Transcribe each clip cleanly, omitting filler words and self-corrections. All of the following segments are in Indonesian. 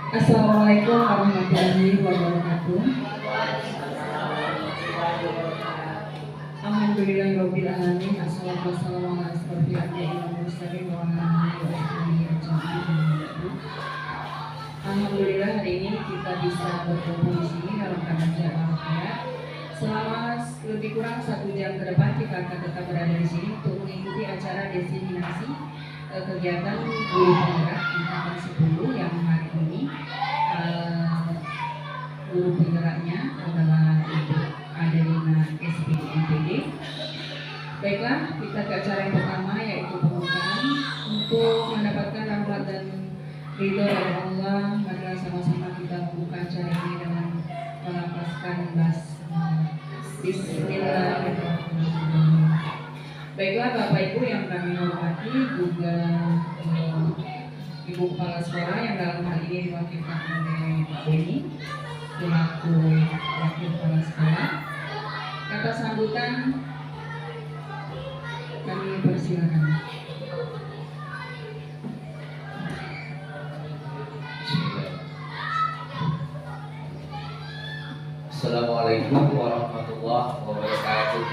Assalamualaikum warahmatullahi wabarakatuh. Alhamdulillahirabbil alamin. Assalatu wassalamu ala asyrofil anbiya'i wal mursalin wa ala alihi wa sahbihi ajmain. Alhamdulillah hari ini kita bisa berkumpul di sini dalam keadaan sehat walafiat. Selama lebih kurang 1 jam ke depan kita akan tetap berada di sini untuk mengikuti acara diseminasi kegiatan guru penggerak tingkatan 10 yang hari ini guru penggeraknya adalah Ibu Adelina SPD MPD. Baiklah, kita ke acara yang pertama yaitu pembukaan. Untuk mendapatkan rahmat dan ridho dari Allah, marilah sama-sama kita membuka acara ini dengan melafazkan Bismillahirrahmanirrahim. Baiklah Bapak Ibu yang kami hormati, juga Ibu Kepala Sekolah yang dalam hal ini diwakilkan oleh Pak Beni selaku Wakil Kepala Sekolah. Kata sambutan kami persilakan. Assalamualaikum warahmatullahi wabarakatuh.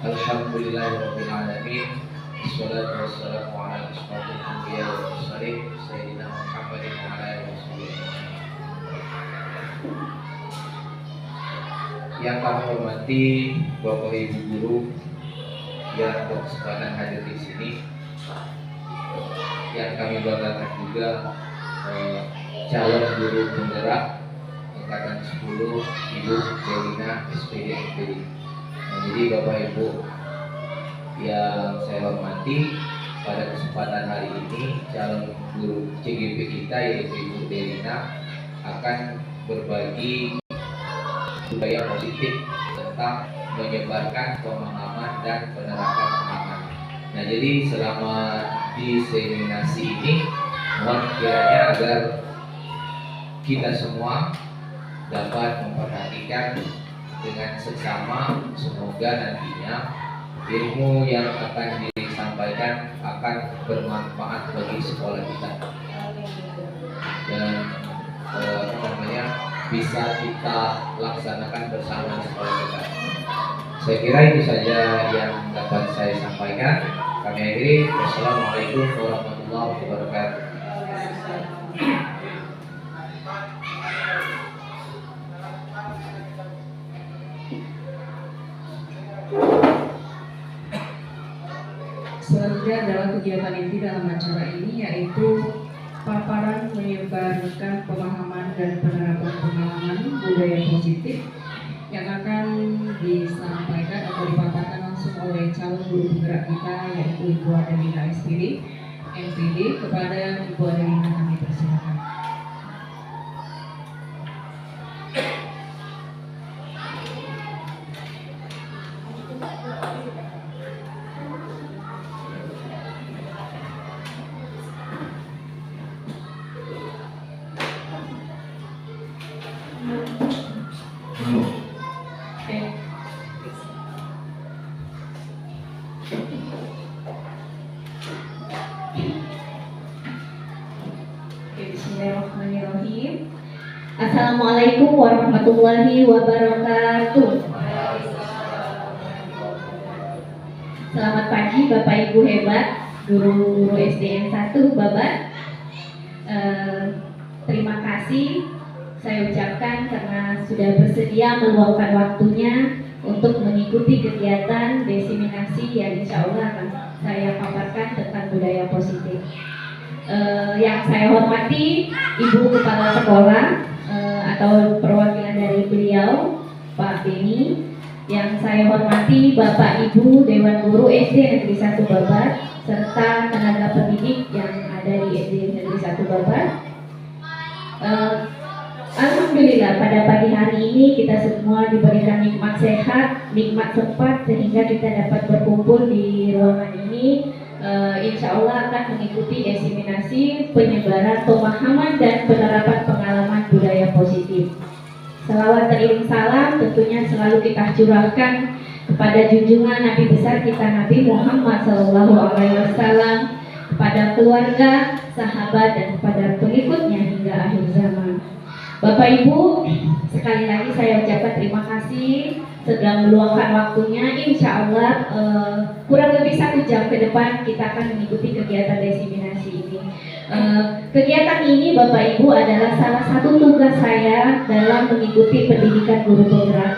Alhamdulillahirabbil alamin. Wassalatu wassalamu ala asyrofil anbiya'i wal mursalin sayyidina Muhammadin wa ala alihi wasallam. Yang kami hormati Bapak Ibu guru yang berkesempatan hadir di sini, yang kami banggakan juga calon guru penggerak tingkatan 10 Ibu Adelina SPD MPD. Jadi Bapak Ibu yang saya hormati, pada kesempatan hari ini calon guru CGP kita yaitu Ibu Adelina akan berbagi budaya positif tentang menyebarkan pemahaman dan penerapan pemahaman. Nah, jadi selama diseminasi ini mohon kiranya agar kita semua dapat memperhatikan dengan seksama, semoga nantinya ilmu yang akan disampaikan akan bermanfaat bagi sekolah kita dan bisa kita laksanakan bersama di sekolah kita. Saya kira itu saja yang dapat saya sampaikan. Kami akhiri. Wassalamualaikum warahmatullahi wabarakatuh. Selanjutnya adalah kegiatan inti dalam acara ini yaitu paparan menyebarkan pemahaman dan penerapan pengalaman budaya positif yang akan disampaikan atau dipaparkan langsung oleh calon guru penggerak kita yaitu Ibu Adelina SPD MPD. Kepada Ibu Adelina kami persilakan. Bismillahirrahmanirrahim. Assalamualaikum warahmatullahi wabarakatuh. Selamat pagi Bapak Ibu hebat, guru-guru SDN 1 Babat. Terima kasih saya ucapkan karena sudah bersedia meluangkan waktunya untuk mengikuti kegiatan diseminasi yang insya Allah akan saya paparkan tentang budaya positif. Yang saya hormati Ibu Kepala Sekolah atau perwakilan dari beliau Pak Beni, yang saya hormati Bapak Ibu Dewan Guru SD Negeri 1 Babat serta tenaga pendidik yang ada di SD Negeri 1 Babat. Alhamdulillah pada pagi hari ini kita semua diberikan nikmat sehat, nikmat sempat sehingga kita dapat berkumpul di ruangan ini. Insya Allah akan mengikuti diseminasi penyebaran pemahaman dan penerapan pengalaman budaya positif. Salawat teriring salam tentunya selalu kita curahkan kepada junjungan Nabi besar kita Nabi Muhammad SAW kepada keluarga, sahabat, dan kepada pengikutnya hingga akhir zaman. Bapak Ibu, sekali lagi saya ucapkan terima kasih sudah meluangkan waktunya. Insya Allah kurang lebih 1 jam ke depan kita akan mengikuti kegiatan desiminasi ini. Kegiatan ini Bapak Ibu adalah salah satu tugas saya dalam mengikuti pendidikan guru penggerak.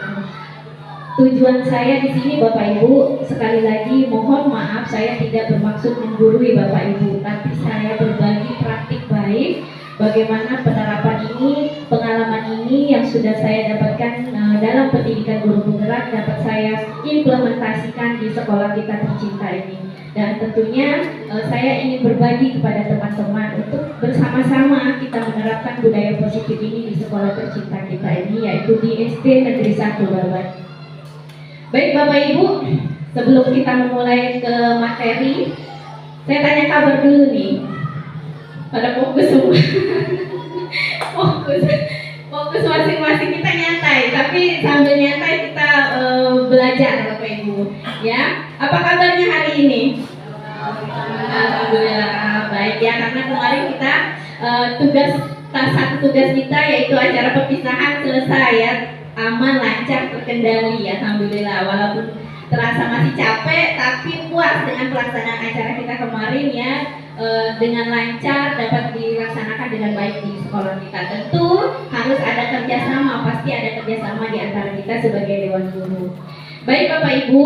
Tujuan saya di sini Bapak Ibu, sekali lagi mohon maaf saya tidak bermaksud menggurui Bapak Ibu, tapi saya berbagi praktik baik bagaimana penerapan ini, pengalaman ini yang sudah saya dapatkan dalam pendidikan guru penggerak dapat saya implementasikan di sekolah kita tercinta ini. Dan tentunya saya ingin berbagi kepada teman-teman untuk bersama-sama kita menerapkan budaya positif ini di sekolah tercinta kita ini, yaitu di SD Negeri 1 Babat. Baik Bapak Ibu, sebelum kita memulai ke materi, saya tanya kabar dulu nih. Pada fokus semua. fokus masing-masing, kita nyantai, tapi sambil nyantai kita belajar Bapak Ibu. Ya, apa kabarnya hari ini? Alhamdulillah baik ya, karena kemarin kita satu tugas kita yaitu acara perpisahan selesai ya, aman, lancar, terkendali ya, alhamdulillah. Walaupun terasa masih capek, tapi puas dengan pelaksanaan acara kita kemarin ya, dengan lancar, dapat dilaksanakan dengan baik di sekolah kita. Tentu harus ada kerjasama, pasti ada kerjasama di antara kita sebagai Dewan Guru. Baik Bapak Ibu,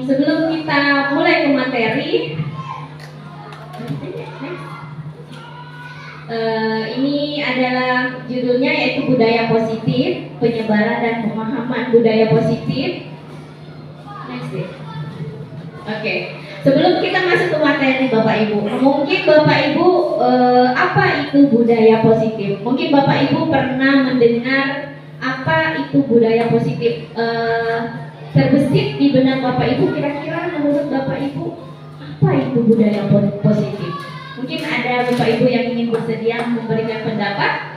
sebelum kita mulai ke materi, ini adalah judulnya yaitu budaya positif, penyebaran dan pemahaman budaya positif. Next deh. Oke, sebelum kita masuk ke materi Bapak Ibu, mungkin Bapak Ibu apa itu budaya positif? Mungkin Bapak Ibu pernah mendengar apa itu budaya positif? Terbesit di benak Bapak Ibu, kira-kira menurut Bapak Ibu apa itu budaya positif? Mungkin ada Bapak Ibu yang ingin bersedia memberikan pendapat.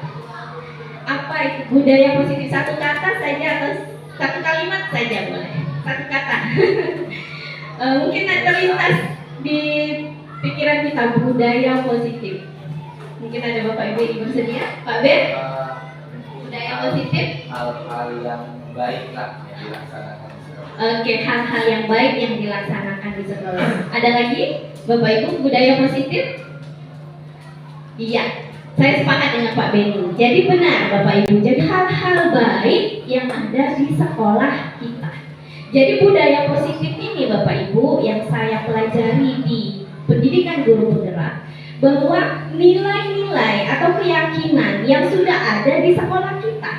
Apa itu budaya positif? Satu kata saja atau satu kalimat saja boleh. Satu kata. Mungkin ada terlintas di pikiran kita budaya positif. Mungkin ada Bapak Ibu yang bersedia. Pak Ben? Budaya positif? Hal-hal yang baik lah yang dilaksanakan. Oke, hal-hal yang baik yang dilaksanakan di sekolah. Ada lagi Bapak Ibu budaya positif? Iya, saya sepakat dengan Pak Benny. Jadi benar Bapak Ibu, jadi hal-hal baik yang ada di sekolah kita. Jadi budaya positif ini Bapak Ibu yang saya pelajari di pendidikan guru penggerak, bahwa nilai-nilai atau keyakinan yang sudah ada di sekolah kita.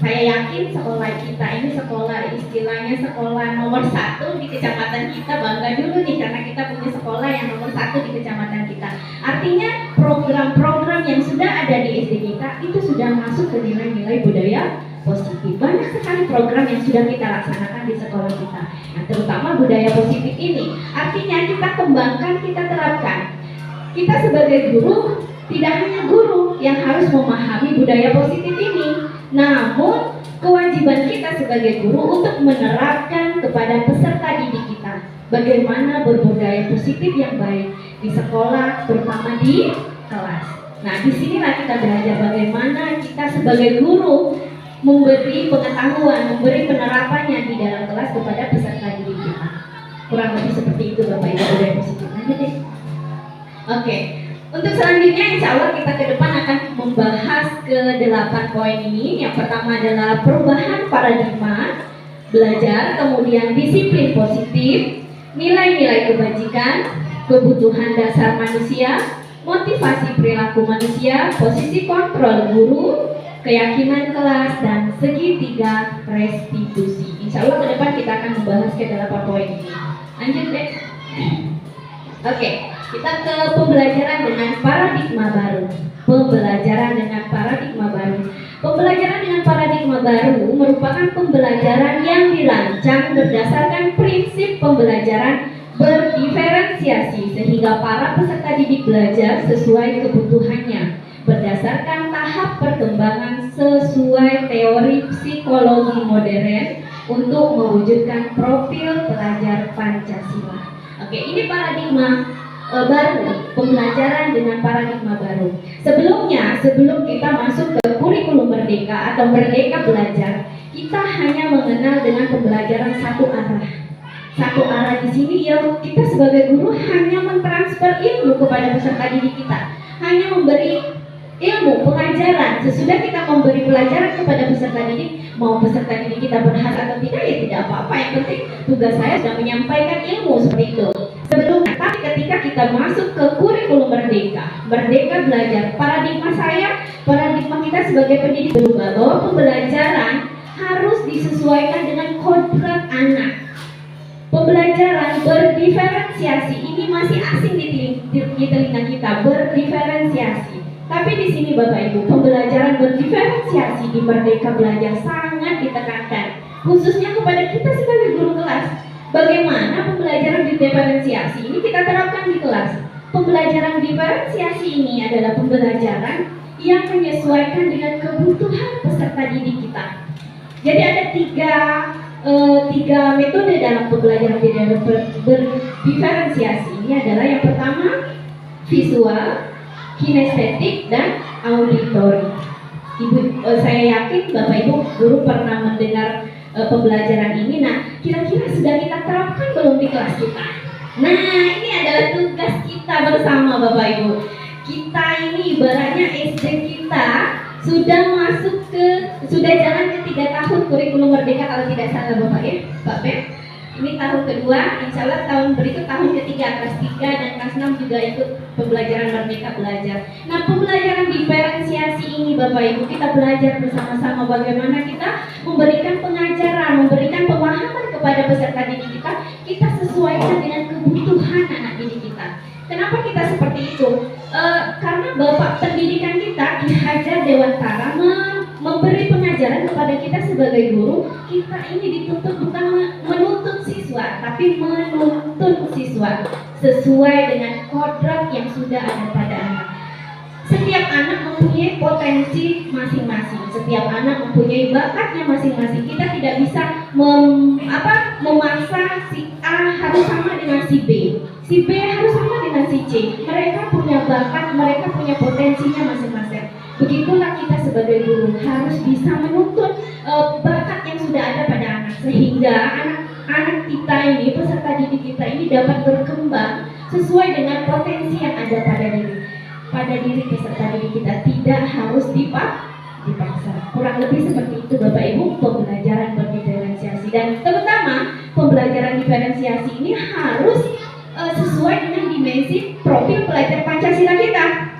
Saya yakin sekolah kita ini sekolah istilahnya sekolah nomor 1 di kecamatan kita, bangga dulu nih karena kita punya sekolah yang nomor 1 di kecamatan kita. Artinya program-program yang sudah ada di SD kita itu sudah masuk ke nilai-nilai budaya positif. Banyak sekali program yang sudah kita laksanakan di sekolah kita. Nah, terutama budaya positif ini. Artinya kita kembangkan, kita terapkan. Kita sebagai guru tidak hanya guru yang harus memahami budaya positif ini, namun kewajiban kita sebagai guru untuk menerapkan kepada peserta didik kita bagaimana berbudaya positif yang baik di sekolah, terutama di kelas. Nah, disinilah kita belajar bagaimana kita sebagai guru memberi pengetahuan, memberi penerapannya di dalam kelas kepada peserta didik kita. Kurang lebih seperti itu Bapak Ibu budaya positif. Lanjut deh. Oke. Untuk selanjutnya insya Allah kita ke depan akan membahas ke 8 poin ini. Yang pertama adalah perubahan paradigma belajar, kemudian disiplin positif, nilai-nilai kebajikan, kebutuhan dasar manusia, motivasi perilaku manusia, posisi kontrol guru, keyakinan kelas, dan segitiga restitusi. Insya Allah ke depan kita akan membahas ke 8 poin ini. Lanjut deh. Oke. Kita ke pembelajaran dengan paradigma baru. Pembelajaran dengan paradigma baru. Pembelajaran dengan paradigma baru merupakan pembelajaran yang dirancang berdasarkan prinsip pembelajaran berdiferensiasi sehingga para peserta didik belajar sesuai kebutuhannya berdasarkan tahap perkembangan sesuai teori psikologi modern untuk mewujudkan profil pelajar Pancasila. Oke, ini paradigma baru, pembelajaran dengan paradigma baru. Sebelumnya, sebelum kita masuk ke kurikulum merdeka atau merdeka belajar, kita hanya mengenal dengan pembelajaran satu arah. Satu arah di sini ya kita sebagai guru hanya mentransfer ilmu kepada peserta didik kita, hanya memberi ilmu pengajaran. Sesudah kita memberi pelajaran kepada peserta didik, mau peserta didik kita berhasil atau tidak ya tidak apa-apa, yang penting tugas saya sudah menyampaikan ilmu seperti itu. Sebelumnya, tapi ketika kita masuk ke kurikulum merdeka belajar, paradigma kita sebagai pendidik berubah, bahwa pembelajaran harus disesuaikan dengan kodrat anak. Pembelajaran berdiferensiasi ini masih asing di telinga kita, berdiferensiasi. Tapi di sini Bapak Ibu, pembelajaran berdiferensiasi di Merdeka Belajar sangat ditekankan, khususnya kepada kita sebagai guru kelas. Bagaimana pembelajaran diferensiasi ini kita terapkan di kelas? Pembelajaran diferensiasi ini adalah pembelajaran yang menyesuaikan dengan kebutuhan peserta didik kita. Jadi ada tiga metode dalam pembelajaran berdiferensiasi. Ini adalah yang pertama visual, kinestetik, dan auditori. Saya yakin Bapak Ibu guru pernah mendengar pembelajaran ini. Nah, kira-kira sudah kita terapkan belum di kelas kita? Nah, ini adalah tugas kita bersama Bapak Ibu. Kita ini ibaratnya SD kita sudah jalan ke 3 tahun kurikulum merdeka kalau tidak salah Bapak ya, Pak Pep. Ini tahun kedua, insya Allah tahun berikut tahun ketiga, kelas 3 dan kelas 6 juga ikut pembelajaran merdeka belajar. Nah, pembelajaran diferensiasi ini Bapak Ibu, kita belajar bersama-sama bagaimana kita memberikan pengajaran, memberikan pemahaman kepada peserta didik kita sesuaikan dengan kebutuhan anak didik kita. Kenapa kita seperti itu? Karena Bapak pendidikan kita, Ki Hajar Dewantara, memberi pengajaran kepada kita sebagai guru. Kita ini dituntut bukan menuntut siswa, tapi menuntun siswa sesuai dengan kodrat yang sudah ada pada anak. Setiap anak mempunyai potensi masing-masing, setiap anak mempunyai bakatnya masing-masing. Kita tidak bisa memaksa si A harus sama dengan si B, si B harus sama dengan si C. Mereka punya bakat, mereka punya potensinya masing-masing. Begitulah kita sebagai guru harus bisa menuntun bakat yang sudah ada pada anak, sehingga anak-anak kita ini, peserta didik kita ini dapat berkembang sesuai dengan potensi yang ada pada diri peserta didik kita, tidak harus dipaksa. Kurang lebih seperti itu Bapak Ibu pembelajaran berdiferensiasi, dan terutama pembelajaran diferensiasi ini harus sesuai dengan dimensi profil pelajar Pancasila kita.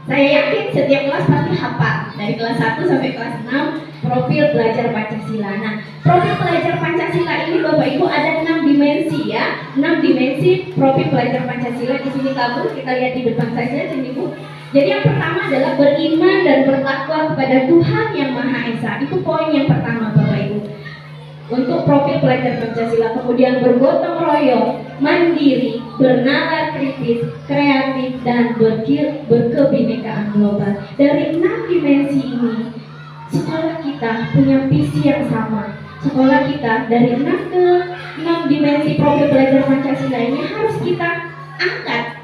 Saya yakin setiap kelas pasti hafal dari kelas 1 sampai kelas 6 profil belajar Pancasila. Nah, profil pelajar Pancasila ini Bapak Ibu ada 6 dimensi ya. 6 dimensi profil pelajar Pancasila. Di sini tabel, kita lihat di depan saja sini Bu. Jadi yang pertama adalah beriman dan bertakwa kepada Tuhan Yang Maha Esa. Itu poin yang pertama Bapak Ibu. Untuk profil pelajar Pancasila, kemudian bergotong royong, mandiri, bernalar kritis, kreatif, dan berkebinekaan global. Dari 6 dimensi ini, sekolah kita punya visi yang sama. Sekolah kita dari 6 ke 6 dimensi profil pelajar Pancasila ini harus kita angkat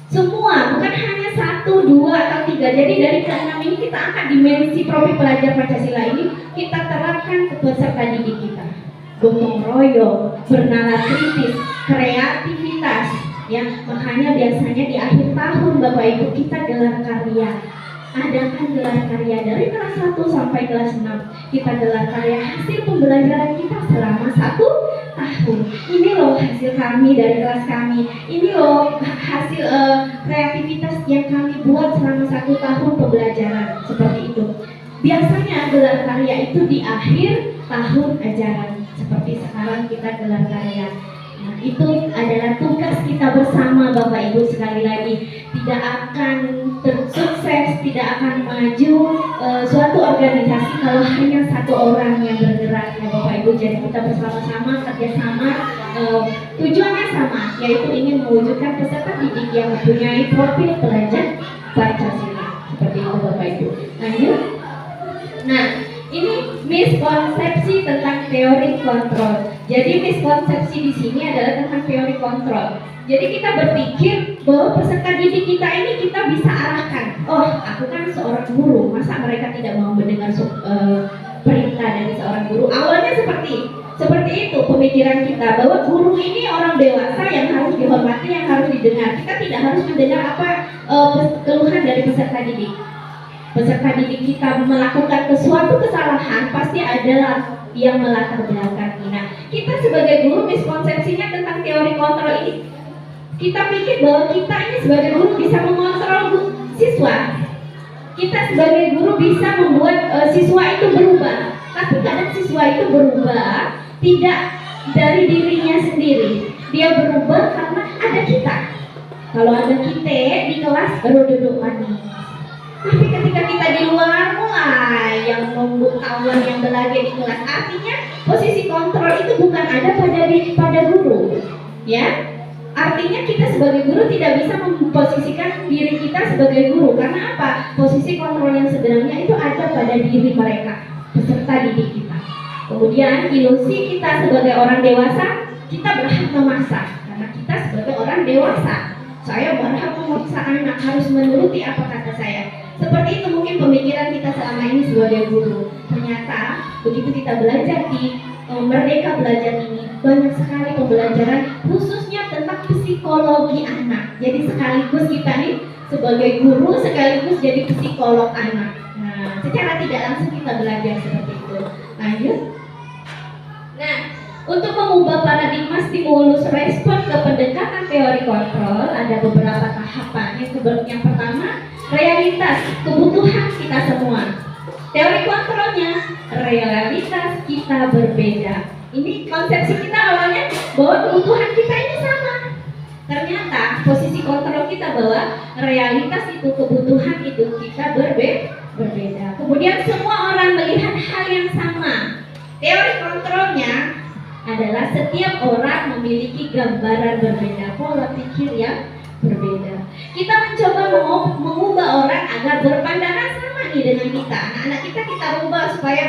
semua, bukan hanya 1, 2, atau 3. Jadi dari ke-6 ini kita angkat dimensi profil pelajar Pancasila ini, kita terapkan ke peserta didik kita. Gotong royong, bernalar kritis, kreativitas, ya. Makanya biasanya di akhir tahun Bapak Ibu kita gelar karya. Adakan gelar karya dari kelas 1 sampai kelas 6. Kita gelar karya hasil pembelajaran kita selama 1 tahun. Ini loh hasil kami dari kelas kami. Ini loh hasil kreativitas yang kami buat selama 1 tahun pembelajaran. Seperti itu. Biasanya gelar karya itu di akhir tahun ajaran. Seperti sekarang kita gelar karya. Nah, itu adalah tugas kita bersama Bapak Ibu. Sekali lagi, tidak akan sukses, tidak akan maju suatu organisasi kalau hanya 1 orang yang bergerak ya Bapak Ibu. Jadi kita bersama-sama, kerjasama, tujuannya sama, yaitu ingin mewujudkan peserta didik yang mempunyai profil pelajar Pancasila. Seperti itu Bapak Ibu. Lanjut. Nah, ini miskonsepsi tentang teori kontrol. Jadi miskonsepsi di sini adalah tentang teori kontrol. Jadi kita berpikir bahwa peserta didik kita ini kita bisa arahkan. Oh, aku kan seorang guru, masa mereka tidak mau mendengar perintah dari seorang guru? Awalnya seperti itu pemikiran kita, bahwa guru ini orang dewasa yang harus dihormati, yang harus didengar. Kita tidak harus mendengar apa keluhan dari peserta didik. Peserta didik kita melakukan sesuatu kesalahan, pasti adalah yang melatar belakangi. Nah, kita sebagai guru miskonsepsinya tentang teori kontrol ini, kita pikir bahwa kita ini sebagai guru bisa mengontrol siswa. Kita sebagai guru bisa membuat siswa itu berubah. Tapi kadang siswa itu berubah tidak dari dirinya sendiri. Dia berubah karena ada kita. Kalau ada kita di kelas baru duduk manis. Tapi ketika kita di luar mulai yang membutawan yang berlagak di kelas, artinya posisi kontrol itu bukan ada pada guru, ya. Artinya kita sebagai guru tidak bisa memposisikan diri kita sebagai guru. Karena apa? Posisi kontrol yang sebenarnya itu ada pada diri mereka, peserta didik kita. Kemudian ilusi kita sebagai orang dewasa, kita berhak memaksa karena kita sebagai orang dewasa. Saya berhak memaksa anak harus menuruti apa kata saya. Seperti itu mungkin pemikiran kita selama ini sebagai guru. Ternyata begitu kita belajar di Merdeka Belajar ini, banyak sekali pembelajaran khususnya tentang psikologi anak. Jadi sekaligus kita nih sebagai guru sekaligus jadi psikolog anak. Nah, secara tidak langsung kita belajar seperti itu. Lanjut. Nah, untuk mengubah paradigma stimulus respon ke pendekatan teori kontrol, ada beberapa tahapan. Yang pertama, realitas kebutuhan kita semua. Teori kontrolnya, realitas kita berbeda. Ini konsepsi kita awalnya bahwa kebutuhan kita ini sama. Ternyata posisi kontrol kita bahwa realitas itu, kebutuhan itu kita berbeda. Kemudian semua orang melihat hal yang sama. Teori kontrolnya adalah setiap orang memiliki gambaran berbeda, pola pikir yang berbeda. Kita mencoba mengubah orang agar berpandangan sama nih dengan kita. Anak-anak kita rubah supaya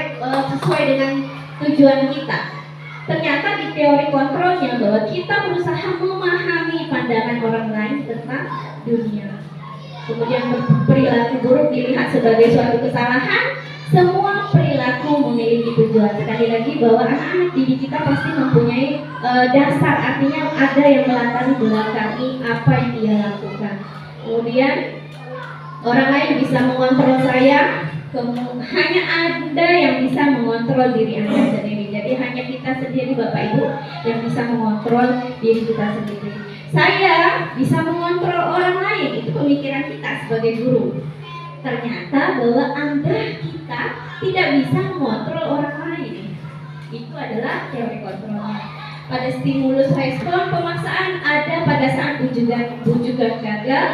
sesuai dengan tujuan kita. Ternyata di teori kontrolnya bahwa kita berusaha memahami pandangan orang lain tentang dunia. Kemudian perilaku buruk dilihat sebagai suatu kesalahan. Semua perilaku memiliki tujuan. Sekali lagi bahwa anak-anak didik kita pasti mempunyai dasar, artinya ada yang melatari belakangi apa yang dia lakukan. Kemudian orang lain bisa mengontrol saya, hanya ada yang bisa mengontrol diri Anda sendiri. Jadi hanya kita sendiri Bapak Ibu yang bisa mengontrol diri kita sendiri. Saya bisa mengontrol orang lain, itu pemikiran kita sebagai guru. Ternyata bahwa Anda kita tidak bisa mengontrol orang lain. Itu adalah teori kontrolnya. Pada stimulus respon pemaksaan ada pada saat bujukan gagal.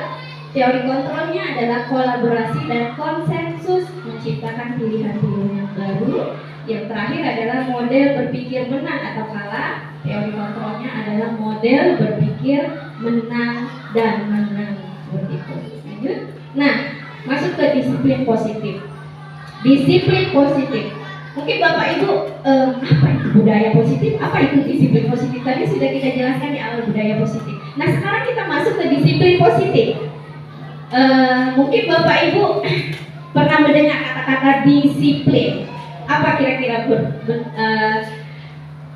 Teori kontrolnya adalah kolaborasi dan konsensus menciptakan pilihan-pilihan yang baru. Yang terakhir adalah model berpikir menang atau kalah. Teori kontrolnya adalah model berpikir menang dan menang. Seperti itu. Lanjut. Nah, masuk ke disiplin positif. Disiplin positif. Mungkin Bapak Ibu, apa itu budaya positif? Apa itu disiplin positif? Tadi sudah kita jelaskan di awal budaya positif. Nah, sekarang kita masuk ke disiplin positif. Mungkin Bapak Ibu pernah mendengar kata-kata disiplin. Apa kira-kira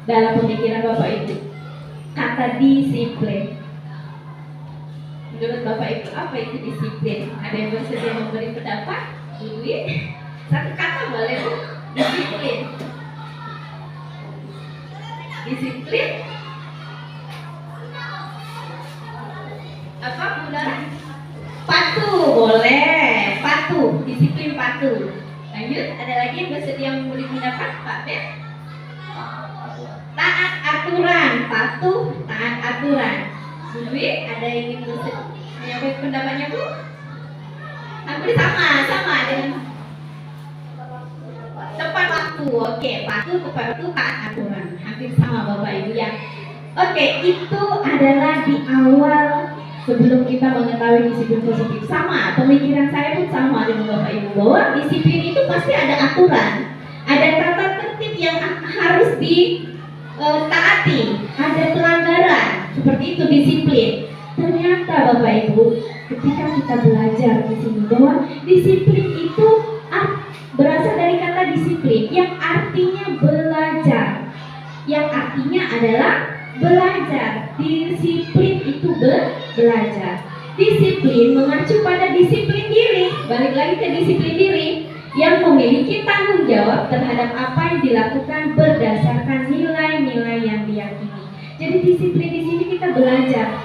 dalam pemikiran Bapak Ibu? Kata disiplin. Menurut Bapak Ibu, apa itu disiplin? Ada yang bersedia memberi pendapat? Dudui? Satu kata boleh Bu? Disiplin. Disiplin? Apa Bunda? Patuh, boleh. Patuh, disiplin patuh. Lanjut, ada lagi yang bersedia memberi pendapat? Pak Ben? Taat aturan, patuh, taat aturan. Bu Dwi, ada yang ingin menyampaikan pendapatnya Bu? Hampir sama dengan tepat waktu. Oke, patuh, tepat waktu, taat aturan. Hampir sama Bapak Ibu ya. Oke, itu adalah di awal sebelum kita mengetahui disiplin positif. Sama, pemikiran saya pun sama dengan Bapak Ibu bahwa disiplin itu pasti ada aturan, ada tata tertib yang harus ditaati, ada pelanggaran. Seperti itu disiplin. Ternyata Bapak Ibu, ketika kita belajar di sini bahwa disiplin itu berasal dari kata disiplin yang artinya belajar. Yang artinya adalah belajar. Disiplin itu belajar. Disiplin mengacu pada disiplin diri. Balik lagi ke disiplin diri yang memiliki tanggung jawab terhadap apa yang dilakukan berdasarkan nilai-nilai yang diyakini. Jadi disiplin di sini kita belajar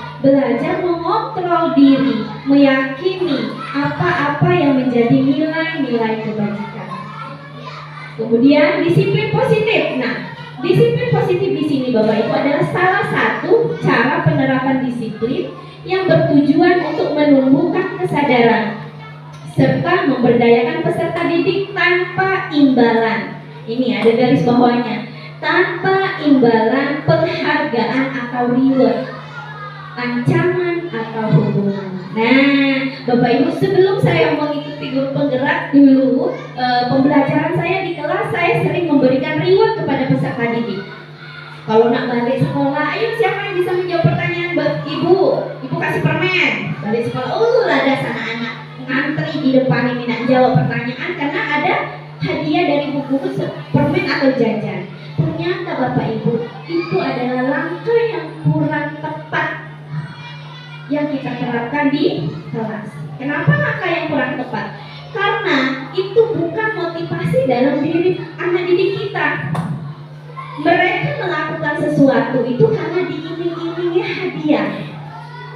mengontrol diri, meyakini apa-apa yang menjadi nilai-nilai kebajikan. Kemudian disiplin positif. Nah, disiplin positif di sini Bapak Ibu adalah salah satu cara penerapan disiplin yang bertujuan untuk menumbuhkan kesadaran serta memberdayakan peserta didik tanpa imbalan. Ini ada garis bawahnya, tanpa imbalan penghargaan atau reward, ancaman atau hukuman. Nah, Bapak Ibu, sebelum saya mengikuti guru penggerak dulu, pembelajaran saya di kelas, saya sering memberikan reward kepada peserta didik. Kalau nak balik sekolah, ayo siapa yang bisa menjawab pertanyaan buat ibu? Ibu kasih permen. Balik sekolah, ada sana anak ngantri di depan ini nak jawab pertanyaan karena ada hadiah dari buku permen atau jajan. Ternyata Bapak Ibu, itu adalah langkah yang kurang tepat yang kita terapkan di kelas. Kenapa langkah yang kurang tepat? Karena itu bukan motivasi dalam diri anak didik kita. Mereka melakukan sesuatu itu karena diiming-imingi hadiah.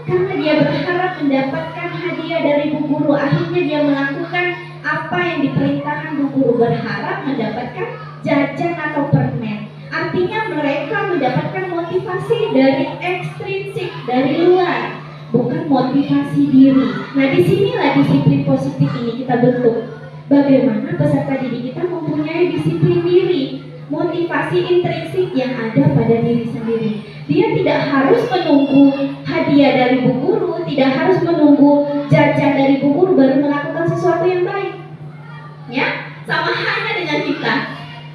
Karena dia berharap mendapatkan hadiah dari bu guru, akhirnya dia melakukan apa yang diperintahkan bu guru, berharap mendapatkan jajan atau permen. Artinya mereka mendapatkan motivasi dari ekstrinsik, dari luar, bukan motivasi diri. Nah, disinilah disiplin positif ini kita bentuk. Bagaimana peserta didik kita mempunyai disiplin diri, motivasi intrinsik yang ada pada diri sendiri. Dia tidak harus menunggu hadiah dari bu guru, tidak harus menunggu jajan dari bu guru baru melakukan sesuatu yang baik. Ya, sama halnya dengan kita.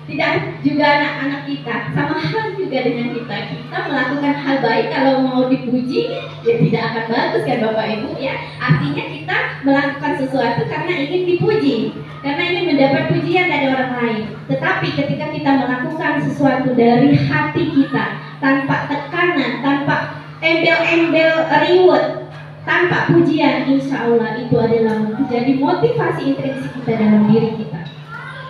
Tidak juga anak-anak kita, sama hal juga dengan kita. Kita melakukan hal baik kalau mau dipuji, ya tidak akan bagus kan Bapak Ibu ya. Artinya kita melakukan sesuatu karena ingin dipuji, karena ingin mendapat pujian dari orang lain. Tetapi ketika kita melakukan sesuatu dari hati kita, tanpa tekanan, tanpa embel-embel reward, tanpa pujian, insya Allah itu adalah menjadi motivasi intrinsik kita dalam diri kita.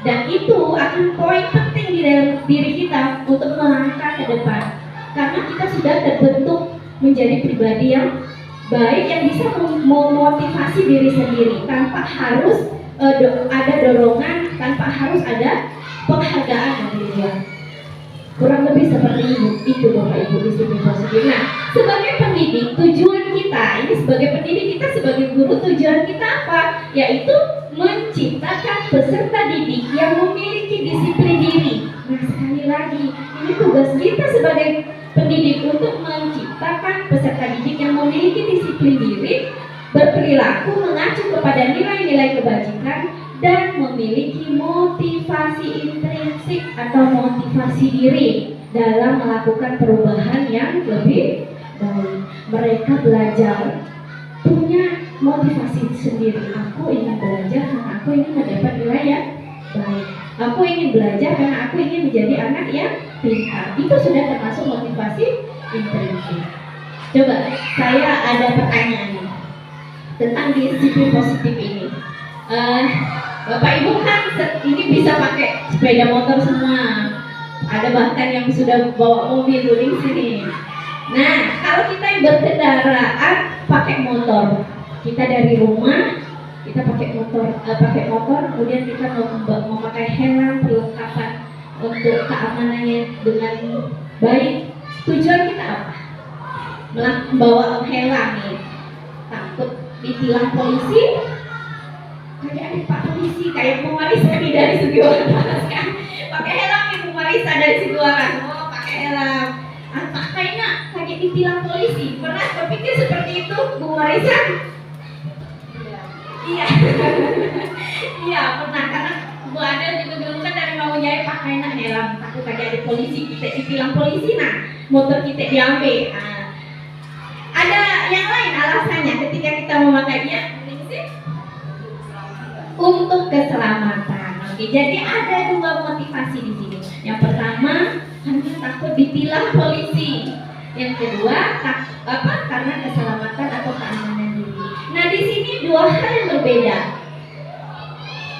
Dan itu akan poin penting di dalam diri kita untuk melangkah ke depan. Karena kita sudah terbentuk menjadi pribadi yang baik, yang bisa memotivasi diri sendiri tanpa harus ada dorongan, tanpa harus ada penghargaan dari dia. Kurang lebih seperti itu Bapak Ibu disiplin positif. Nah, sebagai pendidik, tujuan kita ini sebagai pendidik, kita sebagai guru, tujuan kita apa? Yaitu menciptakan peserta didik yang memiliki disiplin diri. Nah, sekali lagi, ini tugas kita sebagai pendidik untuk menciptakan peserta didik yang memiliki disiplin diri, berperilaku mengacu kepada nilai-nilai kebajikan, dan memiliki motivasi intrinsik atau motivasi diri dalam melakukan perubahan yang lebih baik. Mereka belajar punya motivasi sendiri. Aku ingin belajar karena aku ingin mendapat nilai yang baik. Aku ingin belajar karena aku ingin menjadi anak yang pintar. Itu sudah termasuk motivasi intrinsik. Coba saya ada pertanyaan nih tentang disiplin positif ini. Bapak Ibu kan ini bisa pakai sepeda motor semua. Ada bahkan yang sudah bawa mobil di sini. Nah, kalau kita yang berkendaraan pakai motor, kita dari rumah kita pakai motor, kemudian kita mau pakai helm, perlengkapan untuk keamanannya dengan baik. Tujuan kita apa? Membawa helm nih, takut ditilang polisi. Kayak ada Pak Polisi, kayak pemeriksa nih dari segi waras kan. Pakai helm nih pemeriksa dari segi waras. Oh, pakai helm. Kayaknya kayak ditilang polisi. Pernah berpikir seperti itu, Bu Marisa? Iya. Iya, pernah. Karena Bu Adel juga dulu kan dari Rawamanjaya pakai helm. Takut kayak ada polisi, kita ditilang polisi. Nah, motor kita diambil. Ada yang lain alasannya ketika kita memakainya? Untuk keselamatan. Oke, jadi ada dua motivasi di sini. Yang pertama, karena takut ditilang polisi. Yang kedua, karena keselamatan atau keamanan diri. Nah, di sini dua hal yang berbeda.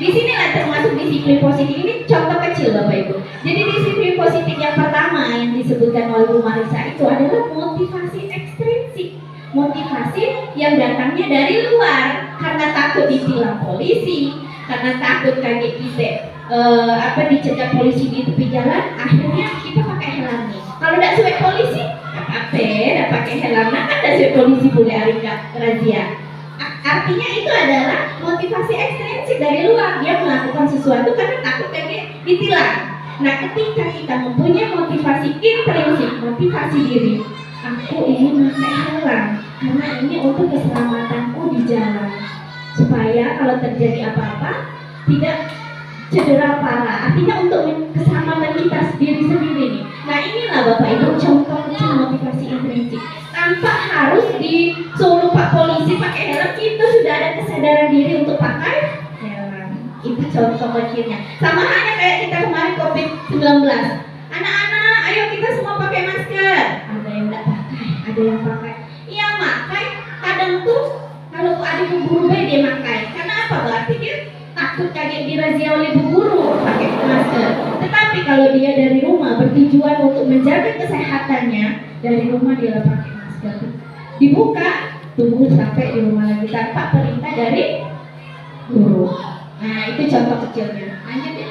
Di sinilah termasuk disiplin positif. Ini contoh kecil Bapak Ibu. Jadi disiplin positif yang pertama yang disebutkan oleh Bu Marisa itu adalah motivasi ekstrinsik. Motivasi yang datangnya dari luar karena takut ditilang polisi, karena takut kaget kita dicegat polisi di tepi jalan, akhirnya kita pakai helm nih. Kalau tidak suka polisi, tidak pakai helm. Nah, kan tidak suka polisi boleh razia. Artinya itu adalah motivasi ekstrinsik dari luar. Dia melakukan sesuatu karena takut kaget ditilang. Nah, ketika kita mempunyai motivasi intrinsik, motivasi diri, aku ingin pakai helm karena ini untuk keselamatanku di jalan, supaya kalau terjadi apa-apa tidak cedera parah. Artinya untuk keselamatan kita sendiri nih. Nah, inilah Bapak Ibu contoh kecil motivasi intrinsik. Tanpa harus disuruh Pak polisi pakai helm, kita sudah ada kesadaran diri untuk pakai helm. Itu contoh kecilnya. Sama halnya kayak kita kemarin COVID-19. Anak-anak, ayo kita semua pakai masker. Ada yang tidak pakai, ada yang pakai. Iya pakai. Kadang tuh kalau ada bu guru dia pakai. Karena apa? Berarti dia takut kaget dirazia oleh bu guru pakai masker. Tetapi kalau dia dari rumah bertujuan untuk menjaga kesehatannya, dari rumah dia pakai masker. Dibuka, tunggu sampai di rumah lagi tanpa perintah dari guru. Nah, itu contoh kecilnya. Lanjut ya.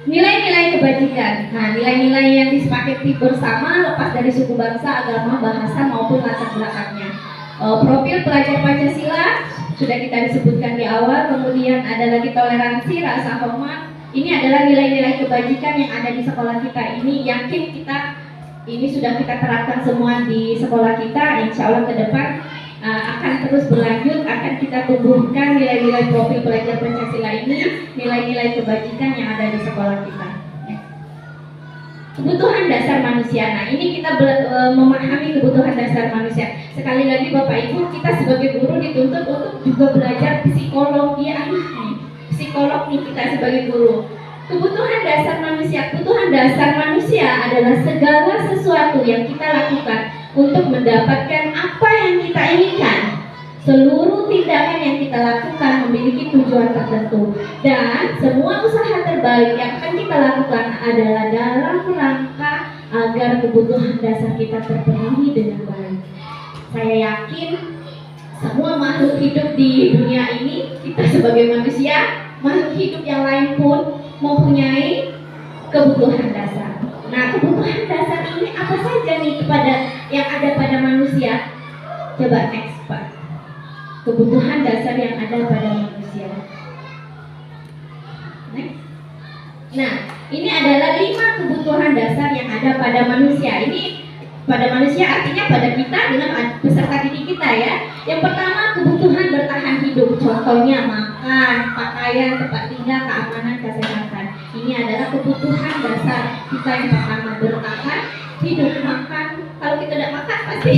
Nilai-nilai kebajikan. Nah, nilai-nilai yang disepakati bersama lepas dari suku bangsa, agama, bahasa maupun latar belakangnya. Profil pelajar Pancasila sudah kita disebutkan di awal. Kemudian ada lagi toleransi, rasa hormat. Ini adalah nilai-nilai kebajikan yang ada di sekolah kita ini. Yakin kita ini sudah kita terapkan semua di sekolah kita. Insya Allah ke depan akan terus berlanjut, akan kita tumbuhkan nilai-nilai profil pelajar Pancasila ini, nilai-nilai kebajikan yang ada di sekolah kita. Kebutuhan dasar manusia. Nah, ini kita memahami kebutuhan dasar manusia. Sekali lagi Bapak Ibu, kita sebagai guru dituntut untuk juga belajar psikologi psikolog nih kita sebagai guru. Kebutuhan dasar manusia. Kebutuhan dasar manusia adalah segala sesuatu yang kita lakukan untuk mendapatkan apa yang kita inginkan. Seluruh tindakan yang kita lakukan memiliki tujuan tertentu, dan semua usaha terbaik yang akan kita lakukan adalah dalam rangka agar kebutuhan dasar kita terpenuhi dengan baik. Saya yakin semua makhluk hidup di dunia ini, kita sebagai manusia, makhluk hidup yang lain pun mempunyai kebutuhan dasar. Nah, kebutuhan dasar ini apa saja nih yang ada pada manusia? Coba next Pak. Kebutuhan dasar yang ada pada manusia. Next. Nah, ini adalah 5 kebutuhan dasar yang ada pada manusia. Ini pada manusia artinya pada kita dengan peserta didik kita ya. Yang pertama, kebutuhan bertahan hidup. Contohnya makan, pakaian, tempat tinggal, keamanan, kesehatan. Ini adalah kebutuhan dasar kita yang pertama, bertahan hidup. Makan, kalau kita tidak makan pasti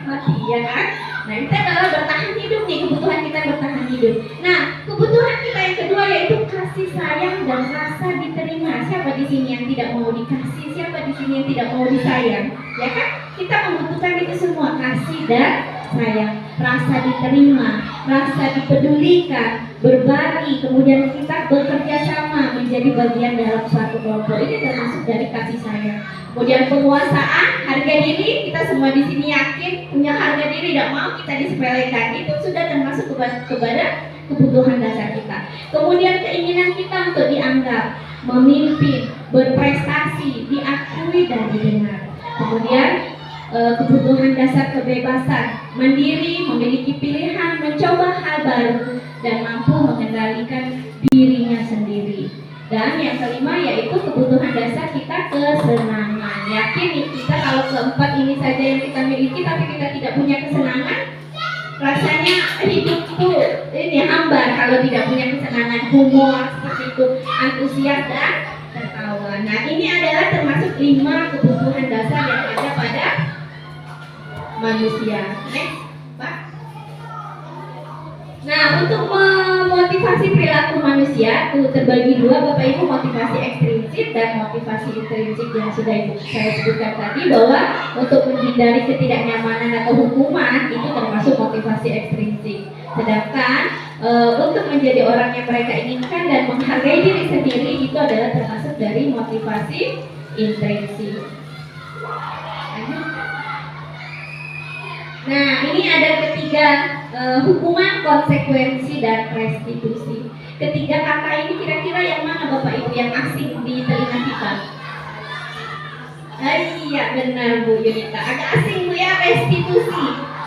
mati ya kan. Nah, itu adalah bertahan hidup nih, kebutuhan kita bertahan hidup. Nah, kebutuhan kita yang kedua yaitu kasih sayang dan rasa diterima. Siapa di sini yang tidak mau dikasih? Siapa di sini yang tidak mau disayang? Ya kan? Kita membutuhkan itu semua, kasih dan sayang, rasa diterima, rasa dipedulikan, berbagi, kemudian kita bekerja sama menjadi bagian dalam suatu kelompok. Ini termasuk dari kasih sayang. Kemudian penguasaan, harga diri, kita semua di sini yakin punya harga diri, tidak mau kita disepelekan. Itu sudah termasuk kepada kebutuhan dasar kita. Kemudian keinginan kita untuk dianggap, memimpin, berprestasi, diakui dan didengar. Kemudian kebutuhan dasar kebebasan, mandiri, memiliki pilihan, mencoba hal baru, dan mampu mengendalikan dirinya sendiri. Dan yang kelima yaitu kebutuhan dasar kita kesenangan. Yakin kita kalau keempat ini saja yang kita miliki tapi kita tidak punya kesenangan, rasanya hidup itu ini hambar kalau tidak punya kesenangan, humor seperti itu, antusias dan tertawa. Nah, ini adalah termasuk 5 kebutuhan dasar yang ada pada manusia. Next, Pak. Nah, untuk memotivasi perilaku manusia itu terbagi dua, Bapak Ibu, motivasi ekstrinsik dan motivasi intrinsik yang sudah saya sebutkan tadi, bahwa untuk menghindari ketidaknyamanan atau hukuman itu termasuk motivasi ekstrinsik. Sedangkan untuk menjadi orang yang mereka inginkan dan menghargai diri sendiri itu adalah termasuk dari motivasi intrinsik. Nah, ini ada ketiga hukuman, konsekuensi, dan restitusi. Ketiga kata ini kira-kira yang mana Bapak Ibu yang asing di telinga kita? Iya benar Bu Yunita, agak asing Bu ya. Restitusi,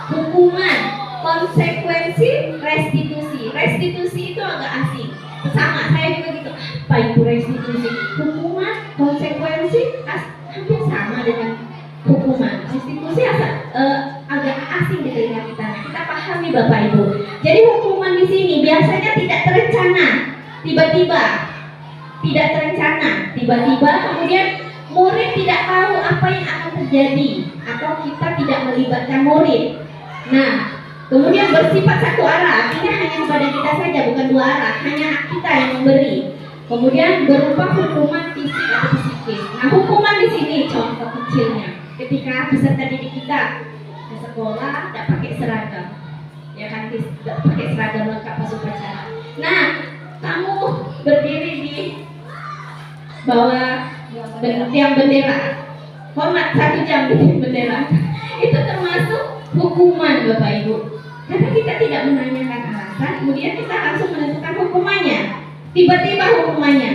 hukuman, konsekuensi, restitusi. Restitusi itu agak asing. Sama, saya juga gitu. Apa itu restitusi? Hukuman, konsekuensi, hampir sama dengan hukuman. Restitusi agak asing di telinga kita. Kita pahami Bapak Ibu. Jadi hukuman di sini biasanya tidak terencana, tiba-tiba, tidak terencana, tiba-tiba. Kemudian murid tidak tahu apa yang akan terjadi, atau kita tidak melibatkan murid. Nah, kemudian bersifat satu arah, artinya hanya kepada kita saja, bukan dua arah, hanya kita yang memberi. Kemudian berupa hukuman fisik atau psikis. Nah, hukuman di sini contoh kecilnya, ketika peserta didik kita ke sekolah tidak pakai seragam, ya kan, tidak pakai seragam lengkap pas upacara. Nah, kamu berdiri di bawah tiang bendera, hormat 1 jam di bendera, itu termasuk hukuman Bapak Ibu. Karena kita tidak menanyakan alasan, kemudian kita langsung menentukan hukumannya. Tiba-tiba hukumannya,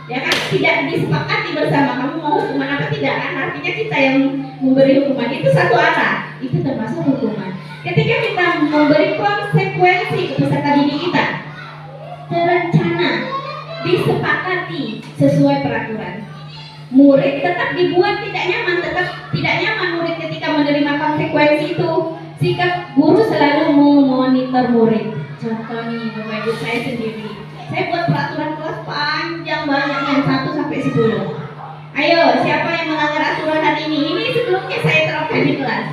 ya kan, tidak disepakati bersama, kamu mau hukuman apa tidak kan, artinya kita yang memberi hukuman, itu satu arah, itu termasuk hukuman. Ketika kita memberi konsekuensi ke peserta didik kita, terencana, disepakati sesuai peraturan. Murid tetap dibuat tidak nyaman murid ketika menerima konsekuensi itu. Sikap guru selalu memonitor murid. Contoh nih Bapak Ibu, saya sendiri, saya buat peraturan kelas panjang banget yang 1 sampai 10. Ayo, siapa yang melanggar aturan hari ini? Ini sebelumnya saya terapkan di kelas.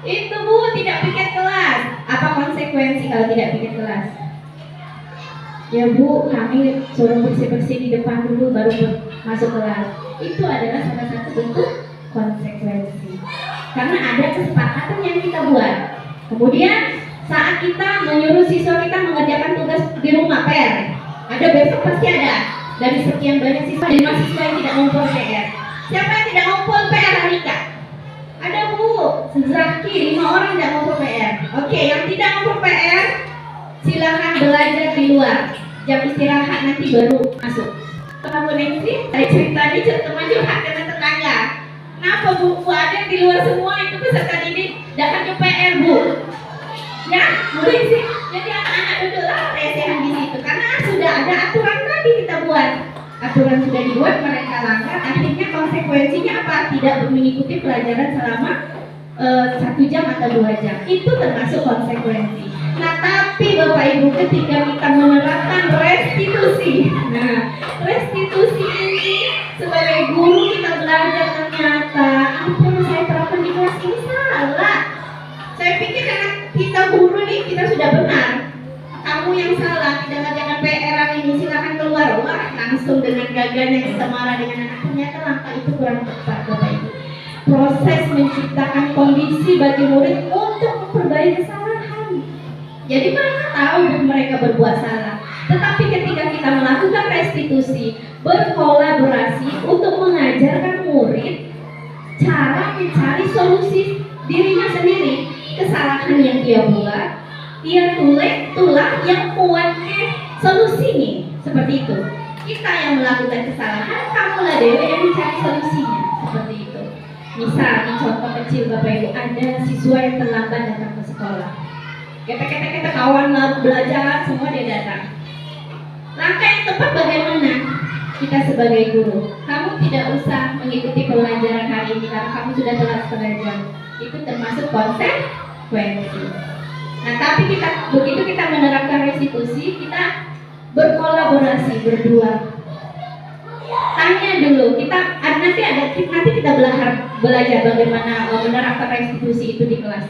Itu Bu, tidak piket kelas. Apa konsekuensi kalau tidak piket kelas? Ya Bu, kami suruh bersih-bersih di depan dulu baru masuk kelas. Itu adalah salah satu bentuk konsekuensi. Karena ada kesepakatan yang kita buat. Kemudian saat kita menyuruh siswa kita mengerjakan tugas di rumah PR, ada besok pasti ada. Dari sekian banyak siswa dan mahasiswa yang tidak ngumpul PR. Siapa yang tidak ngumpul PR hari ini? Ada Bu, Zaki, 5 orang tidak ngumpul PR. Oke, yang tidak ngumpul PR silakan belajar di luar. Jam istirahat nanti baru masuk. Kenapa Nancy? Saya cerita di teman curhat dengan tetangga. Kenapa Bu ada di luar semua itu peserta didik datang ke PR Bu? Ya, boleh sih. Jadi anak-anak duduklah resehan di situ karena sudah ada aturan tadi kita buat. Aturan sudah dibuat, mereka langgar, akhirnya konsekuensinya apa? Tidak mengikuti pelajaran selama 1 jam atau 2 jam. Itu termasuk konsekuensi. Nah, tapi Bapak Ibu ketika kita menerapkan restitusi, nah restitusi ini sebagai guru kita belajar ternyata apa yang saya terapkan di kelas ini salah. Saya pikir karena kita guru nih kita sudah benar. Kamu yang salah, tidak ngerjakan PR ini, silakan keluar. Wah, langsung dengan gagahnya kita marah dengan anak. Ternyata langkah itu kurang tepat Bapak Ibu. Proses menciptakan kondisi bagi murid untuk memperbaiki kesalahan. Jadi mereka tahu mereka berbuat salah. Tetapi ketika kita melakukan restitusi, berkolaborasi untuk mengajarkan murid cara mencari solusi dirinya sendiri, kesalahan yang dia buat, dia tulang yang kuatnya solusinya, seperti itu. Kita yang melakukan kesalahan, kamulah dewa yang mencari solusinya, seperti itu. Misal, di contoh kecil Bapak Ibu, ada siswa yang terlambat datang ke sekolah. Kita kawan lalu belajar, semua dia datang. Langkah yang tepat bagaimana? Kita sebagai guru, kamu tidak usah mengikuti pelajaran hari ini karena kamu sudah telat setengah jam. Itu termasuk konsekuensi. Nah, tapi begitu kita menerapkan restitusi, kita berkolaborasi berdua. Tanya dulu, nanti kita belajar bagaimana menerapkan restitusi itu di kelas.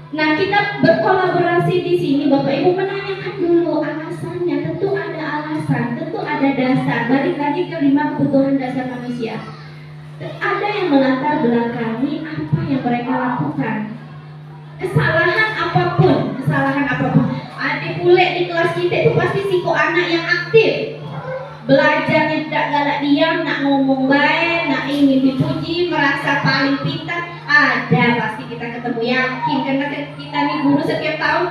Nah, kita berkolaborasi di sini, Bapak Ibu menanyakan dulu alasannya. Tentu ada alasan, tentu ada dasar. Balik lagi ke 5 kebutuhan dasar manusia. Ada yang melatar belakangi apa yang mereka lakukan. Kesalahan apapun. Adik bule di kelas kita itu pasti siko anak yang aktif. Belajarnya tidak galak diam, nak ngomong baik, nak ingin dipuji, merasa paling pintar. Ada pasti kita ketemu, yakin, karena kita nih guru setiap tahun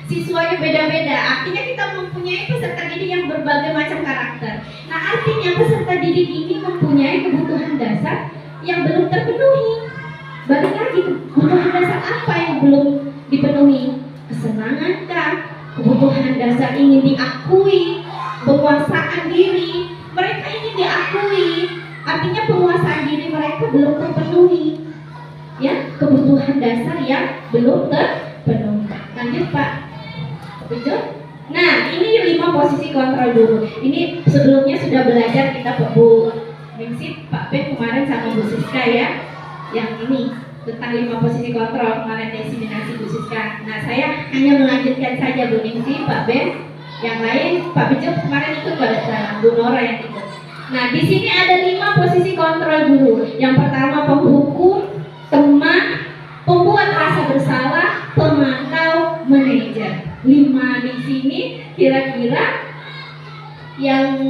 siswanya beda-beda. Artinya kita mempunyai peserta didik yang berbagai macam karakter. Nah, artinya peserta didik ini mempunyai kebutuhan dasar yang belum terpenuhi. Balik lagi, kebutuhan dasar apa yang belum dipenuhi? Kesenangan kah? Kebutuhan dasar ingin diakui, penguasaan diri. Mereka ingin diakui, artinya penguasaan diri mereka belum terpenuhi. Ya, kebutuhan dasar yang belum terpenuhi. Lanjut Pak. Betul? Nah, ini 5 posisi kontrol dulu. Ini sebelumnya sudah belajar kita Bu Ningsih, Pak Ben kemarin sama Bu Siska ya. Yang ini tentang 5 posisi kontrol kemarin desiminasi Bu Siska. Nah, saya hanya melanjutkan saja Bu Ningsih, Pak Ben. Yang lain Pak Bejo kemarin ikut pada dalam Bu Nora yang ikut. Nah, di sini ada 5 posisi kontrol dulu. Yang pertama penghukum, teman, pembuat rasa bersalah, pemantau, manajer. 5 di sini kira-kira yang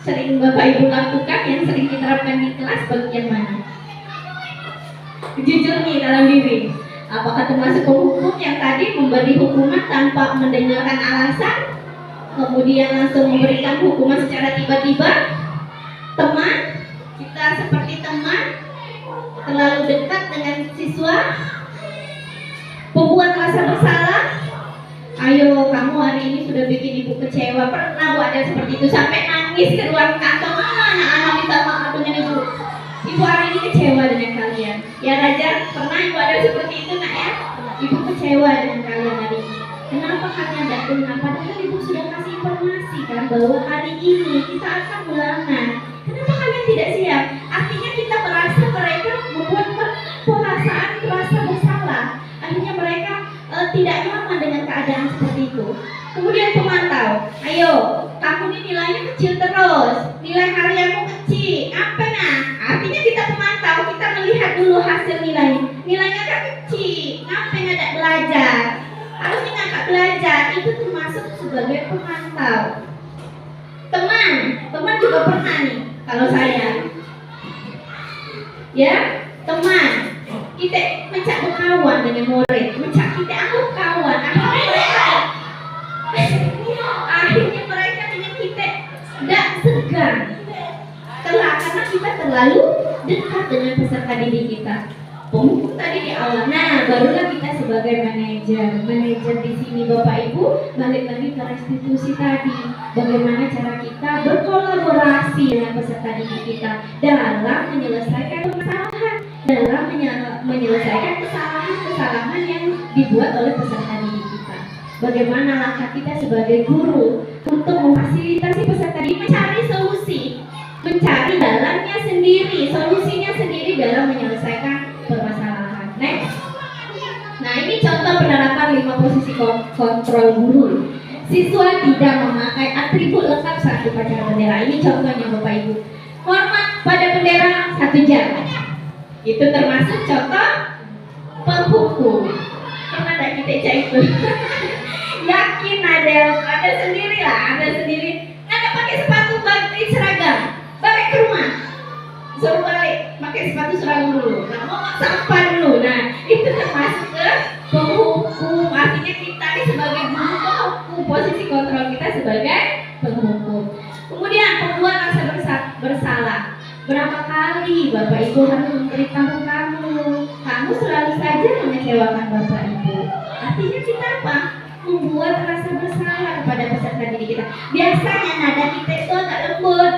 sering Bapak Ibu lakukan, yang sering diterapkan di kelas bagian mana? Jujur nih dalam diri. Apakah termasuk penghukum yang tadi memberi hukuman tanpa mendengarkan alasan, kemudian langsung memberikan hukuman secara tiba-tiba? Teman, kita seperti teman, terlalu dekat dengan siswa. Pembuat rasa bersalah, ayo kamu hari ini sudah bikin ibu kecewa. Pernah Bu ada seperti itu sampai nangis ke ruang kantor, anak-anak minta maaf dengan ibu. Ibu hari ini kecewa dengan kalian. Ya Raja, pernah ibu ada seperti itu nak ya? Ibu kecewa dengan kalian hari ini. Kenapa kalian tidak dengar? Padahal ibu sudah kasih informasi kan bahwa hari ini kita akan ulangan. Kenapa kalian tidak siap? Artinya kita merasa mereka membuat perasaan rasa bersalah. Akhirnya mereka tidak nyaman dengan keadaan seperti itu. Kemudian pemantau, ayo kamu ini nilainya kecil terus, nilai harianmu kecil, apa nah? Artinya kita pemantau, kita melihat dulu hasil nilainya kan kecil, ngapa nggak belajar? Harusnya nggak belajar, itu termasuk sebagai pemantau. Teman juga pernah nih, kalau saya, ya teman, kita mencak berkawan dengan murid, mencak kita anggap kawan, akhirnya mereka dengan kita tidak segan, karena kita terlalu dekat dengan peserta didik kita. Penghukum tadi di awal. Nah, barulah kita sebagai manajer di sini Bapak Ibu balik lagi ke restitusi tadi. Bagaimana cara kita berkolaborasi dengan peserta didik kita dalam menyelesaikan permasalahan, dalam menyelesaikan kesalahan yang dibuat oleh peserta didik kita. Bagaimana langkah kita sebagai guru untuk memfasilitasi peserta didik mencari solusi, mencari jalannya sendiri, solusinya sendiri dalam menyelesaikan permasalahan. Next. Nah, ini contoh penerapan 5 posisi kontrol guru. Siswa tidak memakai atribut lengkap saat upacara bendera. Ini contohnya Bapak Ibu. Hormat pada bendera 1 jam. Itu termasuk contoh penghukum. Pernah ada kita cek itu? Yakin ada sendiri lah, ada sendiri. Nggak pakai sepatu balik seragam, balik ke rumah. Suruh balik, pakai sepatu seragam dulu. Nah, mau sampah dulu. Nah, itu termasuk ke penghukum. Artinya kita ini sebagai guru penghukum, posisi kontrol kita sebagai penghukum. Kemudian pembuat rasa bersalah. Berapa kali Bapak Ibu harus memberitahu kamu selalu saja mengecewakan Bapak Ibu. Artinya kita apa? Membuat rasa bersalah kepada peserta didik kita. Biasanya nada kita itu agak lembut,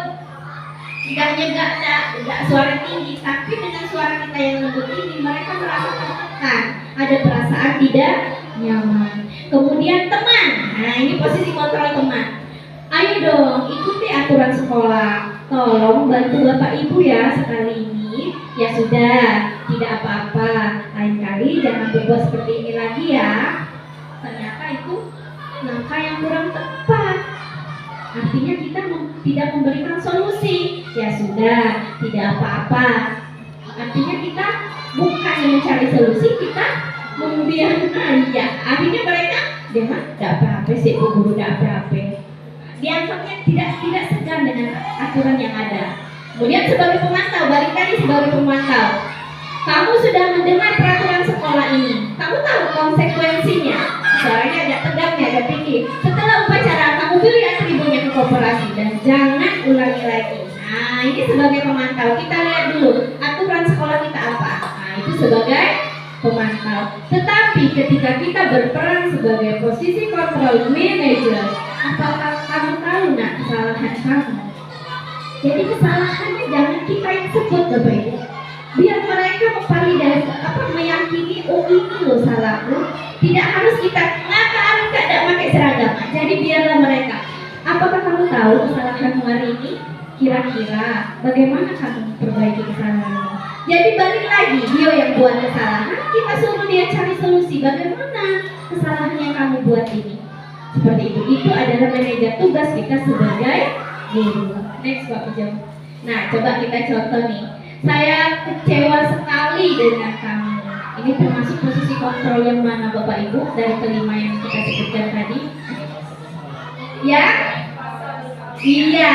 tidak suara tinggi, tapi dengan suara kita yang lembut ini mereka merasa tertekan, ada perasaan tidak nyaman. Kemudian teman, nah ini posisi kontrol teman. Ayo dong ikuti aturan sekolah, tolong bantu Bapak Ibu ya sekali ini Ya sudah, tidak apa-apa. Lain kali jangan berbuat seperti ini lagi ya. Ternyata itu langkah yang kurang tepat. Artinya kita tidak memberikan solusi. Ya sudah, tidak apa-apa. Artinya kita bukan mencari solusi, kita membiarkan. Ya, akhirnya mereka dia mah tidak apa-apa sih, Bu Guru tidak apa-apa. Dianggapnya tidak segan dengan aturan yang ada. Kemudian sebagai pemantau, balik lagi sebagai pemantau, kamu sudah mendengar peraturan sekolah ini, kamu tahu konsekuensinya. Suaranya agak tegang nih, agak tinggi. Setelah upacara, kamu beli atributnya ke koperasi dan jangan ulangi lagi. Nah, ini sebagai pemantau, kita lihat dulu aturan sekolah kita apa. Nah, itu sebagai pemantau. Tetapi ketika kita berperan sebagai posisi control manager, apakah kamu tahu nak kesalahan kamu? Jadi kesalahannya jangan kita yang sebut, Bapak Ibu. Biar mereka meyakini, oh ini loh salahku. Tidak harus kita Arif tidak pakai seragam. Jadi biarlah mereka. Apakah kamu tahu kesalahanmu hari ini? Kira-kira bagaimana kamu perbaiki kesalahanmu? Jadi balik lagi, dia yang buat kesalahan, kita suruh dia cari solusi. Bagaimana kesalahan yang kamu buat ini? Seperti itu. Itu adalah manajer, tugas kita sebagai guru. Next Pak Pujam. Nah, coba kita contoh nih. Saya kecewa sekali dengan kamu. Ini termasuk posisi kontrol yang mana Bapak Ibu dari kelima yang kita sebutkan tadi? Ya? Iya,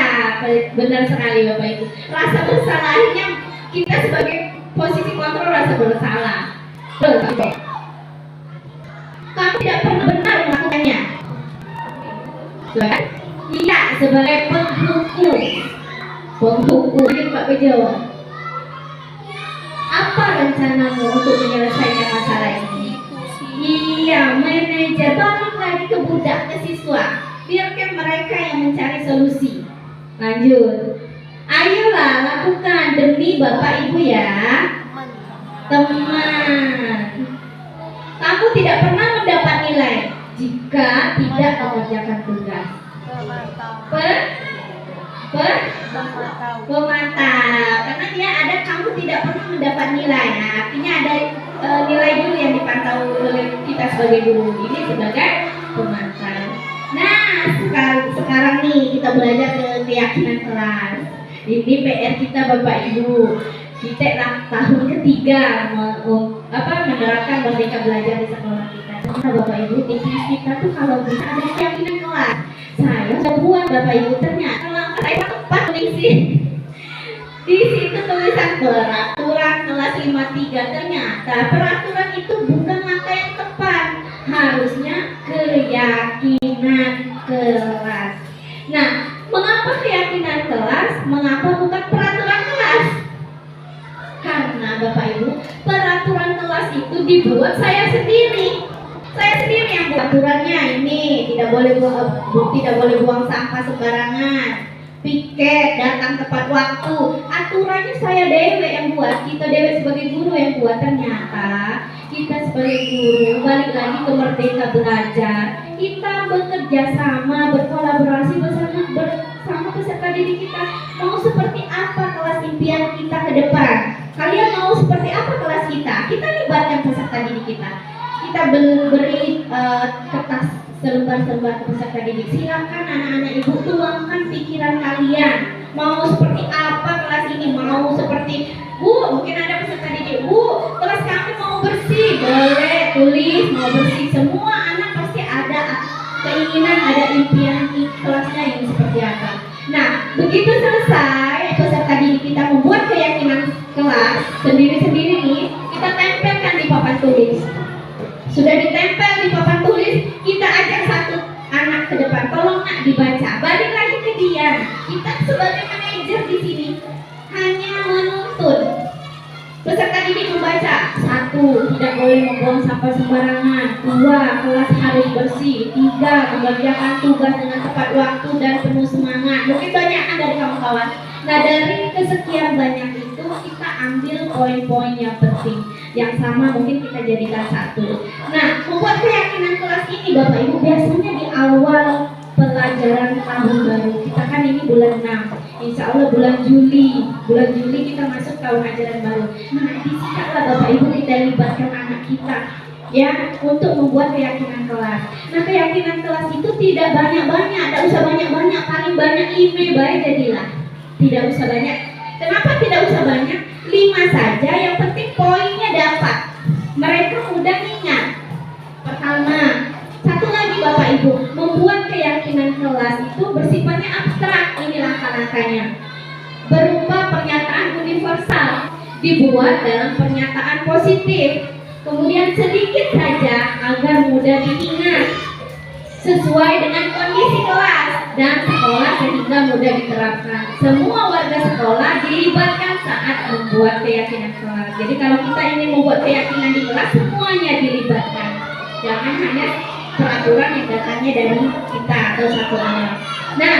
benar sekali Bapak Ibu. Rasa bersalahnya kita sebagai posisi kontrol rasa bersalah. Betul. Kamu tidak pernah benar melakukannya. Iya, sebagai penghukum. Ini Pak Bejo. Apa rencanamu untuk menyelesaikan masalah ini? Iya, manajer balik lagi ke budak, ke siswa. Biarkan mereka yang mencari solusi. Lanjut. Ayolah lakukan demi Bapak Ibu ya. Teman. Kamu tidak pernah mendapat nilai jika tidak mengerjakan tugas. Pemantau. Karena dia ada kamu tidak pernah mendapat nilai. Nah, artinya ada nilai dulu yang dipantau oleh kita sebagai guru. Ini sebagai pemantau. Nah, sekarang nih kita belajar ke keyakinan kelas. Ini PR kita Bapak Ibu. Kita tahun ketiga menerapkan Merdeka Belajar di sekolah kita. Nah, Bapak Ibu, tips kita tuh kalau bisa ada keyakinan kelas. Saya sudah buat Bapak Ibu, ternyata langkah saya tepat nih. Di situ tulisan peraturan kelas 53. Ternyata peraturan itu bukan langkah yang tepat. Harusnya keyakinan kelas. Nah, mengapa keyakinan kelas? Mengapa bukan peraturan kelas? Karena Bapak Ibu, peraturan kelas itu dibuat saya sendiri. Saya sendiri yang buat aturannya. Ini tidak boleh buang sampah sembarangan. Piket, datang tepat waktu. Aturannya saya dewe yang buat. Kita dewe sebagai guru yang buat. Ternyata kita sebagai guru balik lagi ke Merdeka Belajar. Kita bekerja sama, berkolaborasi bersama peserta didik kita. Mau seperti apa kelas impian kita ke depan? Kalian mau seperti apa kelas kita? Kita libatkan peserta didik kita. Kita beri kertas selembar-selembar ke peserta didik. Silakan anak-anak ibu tuangkan pikiran kalian. Mau seperti apa kelas ini? Mau seperti Bu, mungkin ada peserta didik. Bu, kelas kami mau bersih. Boleh tulis mau bersih. Semua anak pasti ada keinginan, ada impian di kelasnya yang seperti apa. Nah, begitu selesai peserta didik kita membuat keyakinan kelas sendiri-sendiri nih, kita tempelkan di papan tulis. Sudah ditempel di papan tulis, kita ajak satu anak ke depan, tolong nak dibaca. Balik lagi ke dia. Kita sebagai manajer di sini hanya menuntun peserta didik membaca. 1, tidak boleh membuang sampah sembarangan. 2, kelas harus bersih. 3, mengerjakan tugas dengan tepat waktu dan penuh semangat. Mungkin banyak kan dari kawan-kawan. Nah, dari kesekian banyak itu kita ambil poin-poin yang penting. Yang sama mungkin kita jadikan 1. Nah, membuat keyakinan kelas ini Bapak Ibu biasanya di awal pelajaran tahun baru. Kita kan ini bulan 6. Insya Allah bulan Juli kita masuk tahun ajaran baru. Nah, disinilah Bapak Ibu kita libatkan anak kita ya untuk membuat keyakinan kelas. Nah, keyakinan kelas itu tidak banyak-banyak, tidak usah banyak-banyak, paling banyak 5 baik jadilah. Tidak usah banyak. Kenapa tidak usah banyak? 5 saja, yang penting poinnya dapat. Mereka mudah ingat. Pertama, satu lagi Bapak Ibu, membuat keyakinan kelas itu bersifatnya abstrak. Ini langkah-langkahnya. Berupa pernyataan universal, dibuat dalam pernyataan positif. Kemudian sedikit saja agar mudah diingat, sesuai dengan kondisi kelas dan sekolah sehingga mudah diterapkan. Semua warga sekolah dilibatkan saat membuat keyakinan kelas. Jadi kalau kita ingin membuat keyakinan di kelas, semuanya dilibatkan. Jangan hanya peraturan yang datangnya dari kita atau satu orang. Nah,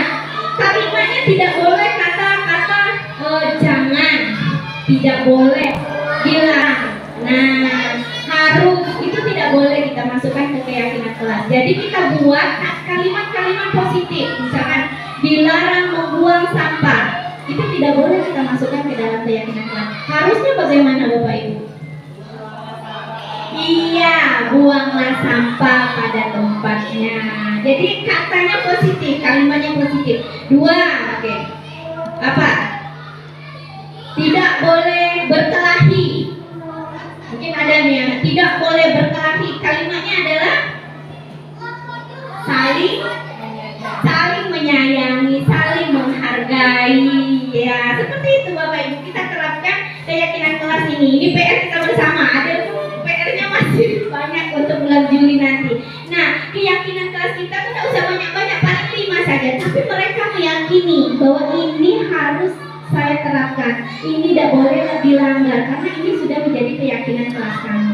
kalimatnya tidak boleh kata-kata jangan, tidak boleh dilarang. Nah, harus itu tidak boleh kita masukkan ke keyakinan kelas. Jadi kita buat kalimat-kalimat positif, misalkan dilarang membuang sampah, itu tidak boleh kita masukkan ke dalam keyakinan kelas. Harusnya bagaimana Bapak Ibu? Iya, buanglah sampah pada tempatnya. Jadi katanya positif, kalimatnya positif. 2, oke. Apa? Tidak boleh berkelahi. Mungkin ada nih yang tidak boleh berkelahi. Kalimatnya adalah saling menyayangi, saling menghargai. Ya, seperti itu Bapak Ibu. Kita terapkan keyakinan kelas ini. Ini PR kita bersama. Ada PR-nya masih banyak untuk bulan Juli nanti. Nah, keyakinan kelas kita tuh tidak usah banyak-banyak, paling 5 saja. Tapi mereka meyakini bahwa ini harus saya terapkan. Ini tidak boleh dilanggar karena ini sudah menjadi keyakinan kelas kami.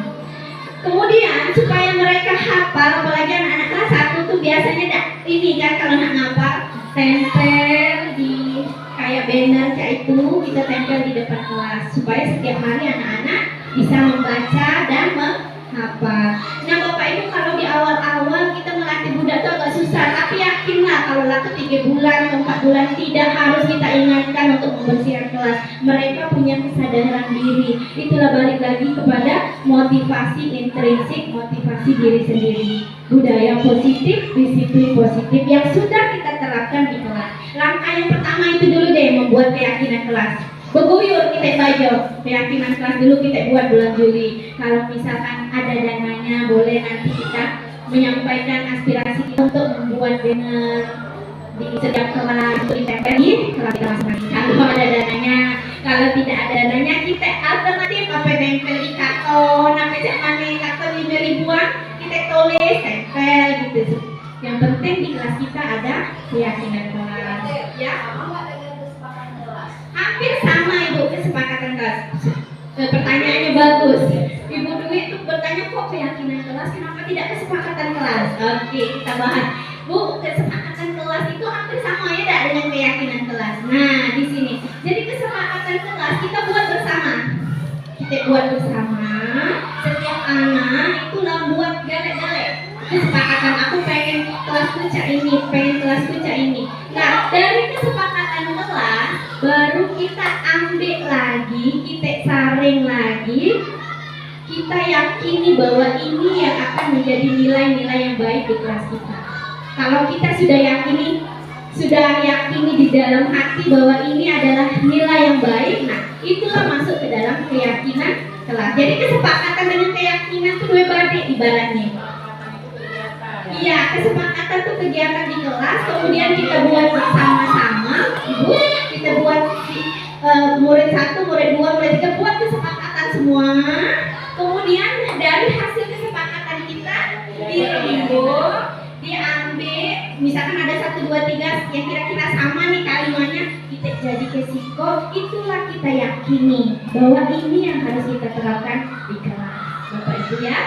Kemudian supaya mereka hafal, apalagi anak-anak kelas 1 tuh biasanya ini kan kalau nak ngapal tempel di kayak banner kayak itu, kita tempel di depan kelas supaya setiap hari anak-anak bisa membaca dan menghafal. Nah Bapak Ibu, kalau di awal-awal kita melatih budak itu agak susah, tapi yakinlah kalau latih 3 bulan atau 4 bulan tidak harus kita ingatkan untuk membersihkan kelas. Mereka punya kesadaran diri. Itulah balik lagi kepada motivasi intrinsik, motivasi diri sendiri. Budaya positif, disiplin positif yang sudah kita terapkan di kelas. Langkah yang pertama itu dulu deh, membuat keyakinan kelas. Beguyur kita baju keyakinan kelas dulu kita buat bulan Juli. Kalau misalkan ada dananya, boleh nanti kita menyampaikan aspirasi kita untuk membuat banner di setiap kelas untuk ditempel di kelas kita masing-masing. Kalau ada dananya, kalau tidak ada dananya kita alternatif apa tempel di karton, apa mana karton 5 ribuan kita tulis tempel gitu. Yang penting di kelas kita ada keyakinan kelas. Ya. Hampir sama Ibu kesepakatan kelas. Pertanyaannya bagus. Ibu Dwi itu bertanya kok keyakinan kelas, kenapa tidak kesepakatan kelas? Oke, kita bahas. Bu, kesepakatan kelas itu hampir sama ya dengan keyakinan kelas. Nah, di sini. Jadi kesepakatan kelas kita buat bersama. Kita buat bersama. Setiap anak itulah buat galak-galak. Kesepakatan aku pengen kelasku cak ini, pengen kelasku cak ini. Nah, dari kesepakatan kelas baru kita ambil lagi, kita saring lagi, kita yakini bahwa ini yang akan menjadi nilai-nilai yang baik di kelas kita. Kalau kita sudah yakini di dalam hati bahwa ini adalah nilai yang baik, nah itulah masuk ke dalam keyakinan kelas. Jadi kesepakatan dengan keyakinan itu dua balik ibaratnya. Iya, kesepakatan itu kegiatan di kelas, kemudian kita buat bersama-sama, Ibu, kita buat murid 1, murid 2, murid 3 buat kesepakatan semua. Kemudian dari hasil kesepakatan kita diambil, misalkan ada 1, 2, 3 yang kira-kira sama nih kalimatnya, kita jadi kesiko, itulah kita yakini bahwa ini yang harus kita terapkan di kelas. Bapak Ibu ya.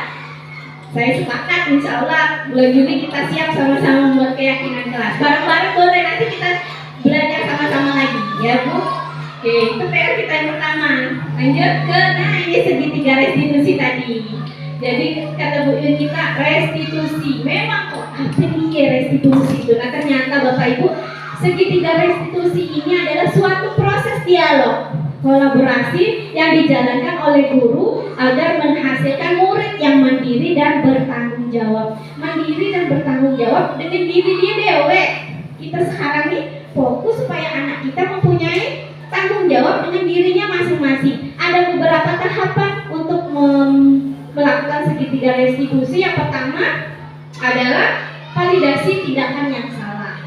Saya sepakat, insya Allah bulan Juni kita siap sama-sama membuat keyakinan kelas. Bareng-bareng boleh, nanti kita belajar sama-sama lagi, ya Bu. Oke, itu PR kita yang pertama. Lanjut ke, nah ini segitiga restitusi tadi. Jadi kata Bu Yun kita restitusi. Memang kok apa nih restitusi itu? Nah ternyata Bapak Ibu segitiga restitusi ini adalah suatu proses dialog kolaborasi yang dijalankan oleh guru agar menghasilkan murid yang mandiri dan bertanggung jawab. Mandiri dan bertanggung jawab dengan diri dia dewe. Kita sekarang nih fokus supaya anak kita mempunyai tanggung jawab dengan dirinya masing-masing. Ada beberapa tahapan untuk melakukan segitiga restitusi. Yang pertama adalah validasi tindakan yang salah,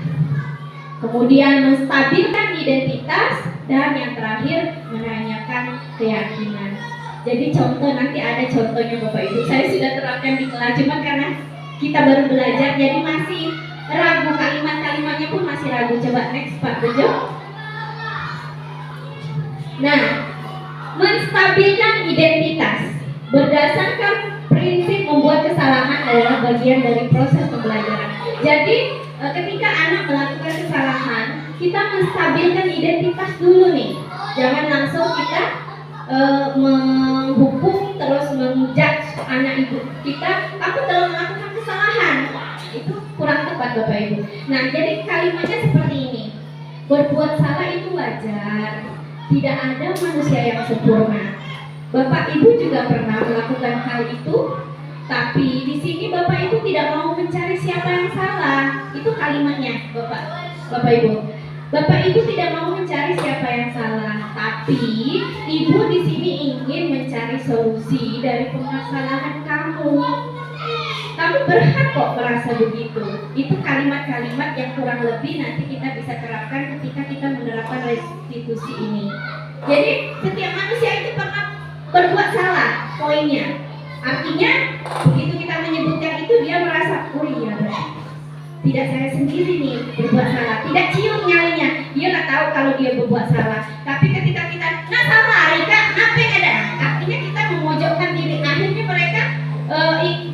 kemudian menstabilkan identitas, dan yang terakhir menanyakan keyakinan. Jadi contoh, nanti ada contohnya Bapak Ibu. Saya sudah terapkan di kelas, cuma karena kita baru belajar jadi masih ragu, kalimat-kalimatnya pun masih ragu. Coba next Pak Bejo. Nah, menstabilkan identitas berdasarkan prinsip membuat kesalahan adalah bagian dari proses pembelajaran. Jadi ketika anak melakukan kesalahan, kita menstabilkan identitas dulu nih. Jangan langsung kita menghukum terus menjudge anak ibu kita. Aku telah melakukan kesalahan. Itu kurang tepat Bapak Ibu. Nah, jadi kalimatnya seperti ini. Berbuat salah itu wajar. Tidak ada manusia yang sempurna. Bapak Ibu juga pernah melakukan hal itu, tapi di sini Bapak Ibu tidak mau mencari siapa yang salah. Itu kalimatnya, Bapak Ibu. Bapak Ibu tidak mau mencari siapa yang salah, tapi Ibu di sini ingin mencari solusi dari permasalahan kamu. Kamu berhak kok merasa begitu. Itu kalimat-kalimat yang kurang lebih nanti kita bisa terapkan ketika kita menerapkan restitusi ini. Jadi setiap manusia itu pernah berbuat salah, poinnya. Artinya begitu kita menyebutkan itu, dia merasa, oh iya tidak saya sendiri nih berbuat salah. Tidak cium nyalinya, dia nggak tahu kalau dia berbuat salah. Tapi ketika kita, nah salah Rika, apa yang ada? Artinya kita memojokkan diri. Akhirnya mereka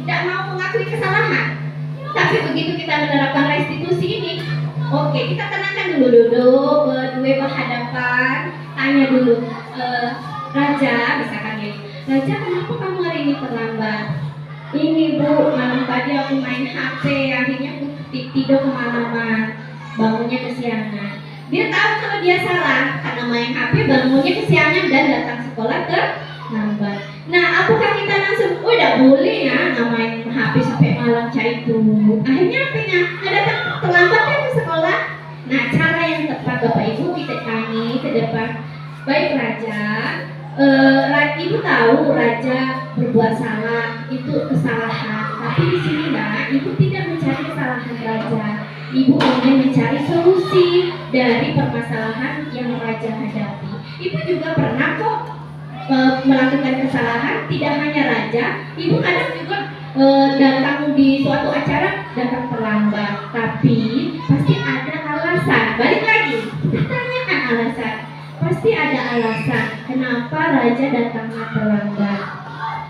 tidak mau mengakui kesalahan. Tapi begitu kita menerapkan restitusi ini, oke, kita tenangkan duduk berdua berhadapan, tanya dulu, Raja, misalkan gini, Raja kenapa kamu hari ini terlambat? Ini Bu, malam tadi aku main HP, akhirnya aku tidur kemalaman, bangunnya kesiangan. Dia tahu kalau dia salah, karena main HP bangunnya kesiangan dan datang sekolah terlambat. Nah, apakah kita langsung, oh tidak boleh ya, main HP sampai malam cai itu. Akhirnya apa-nya? Ada terlambat kan ke sekolah. Nah, cara yang tepat Bapak Ibu kita kami ke depan. Baik Raja, Ibu tahu Raja berbuat salah, itu kesalahan. Tapi di sini Mbak, Ibu tidak mencari kesalahan Raja. Ibu ingin mencari solusi dari permasalahan yang Raja hadapi. Ibu juga pernah kok melakukan kesalahan, tidak hanya Raja. Ibu kadang juga datang di suatu acara datang terlambat, tapi pasti ada alasan. Balik lagi, pertanyakan alasan. Pasti ada alasan kenapa Raja datangnya terlambat.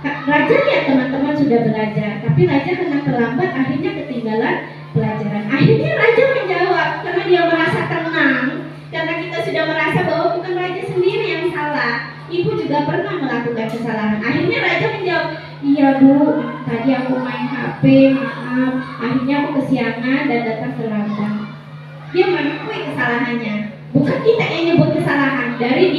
Raja lihat teman-teman sudah belajar, tapi Raja karena terlambat akhirnya ketinggalan pelajaran. Akhirnya Raja menjawab karena dia merasa tenang, karena kita sudah merasa bahwa bukan Raja sendiri yang salah. Ibu juga pernah melakukan kesalahan. Akhirnya Raja menjawab, iya Bu, tadi aku main HP, maaf. Akhirnya aku kesiangan dan datang terlambat. Dia mengakui kesalahannya. Bukan kita yang nyebut kesalahan dari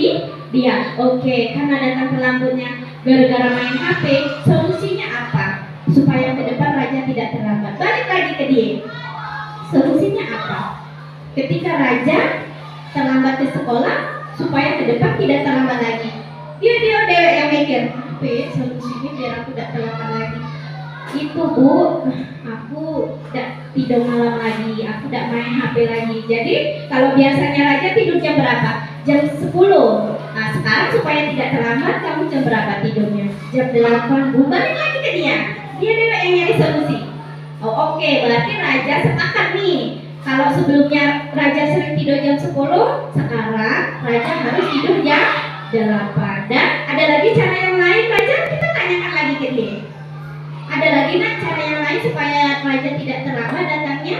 dia. Oke, karena datang terlambatnya gara-gara main HP, solusinya apa? Supaya ke depan Raja tidak terlambat. Balik lagi ke dia. Solusinya apa? Ketika Raja terlambat ke sekolah, supaya ke depan tidak terlambat lagi. Dia yang mikir, apa ya solusinya biar aku tidak terlambat lagi? Itu Bu, aku tidak tidur malam lagi, aku tidak main HP lagi. Jadi kalau biasanya Raja tidur jam berapa? Jam 10. Nah sekarang supaya tidak terlambat, kamu jam berapa tidurnya? Jam 8. Bu, balik lagi ke dia. Dia yang nyari solusi. Oh oke, berarti Raja sepakat nih. Kalau sebelumnya Raja sering tidur jam 10, sekarang Raja harus tidur jam 8. Dan ada lagi cara yang lain, Raja kita tanyakan lagi ke dia. Ada lagi nak cara yang lain supaya Raja tidak terlambat datangnya?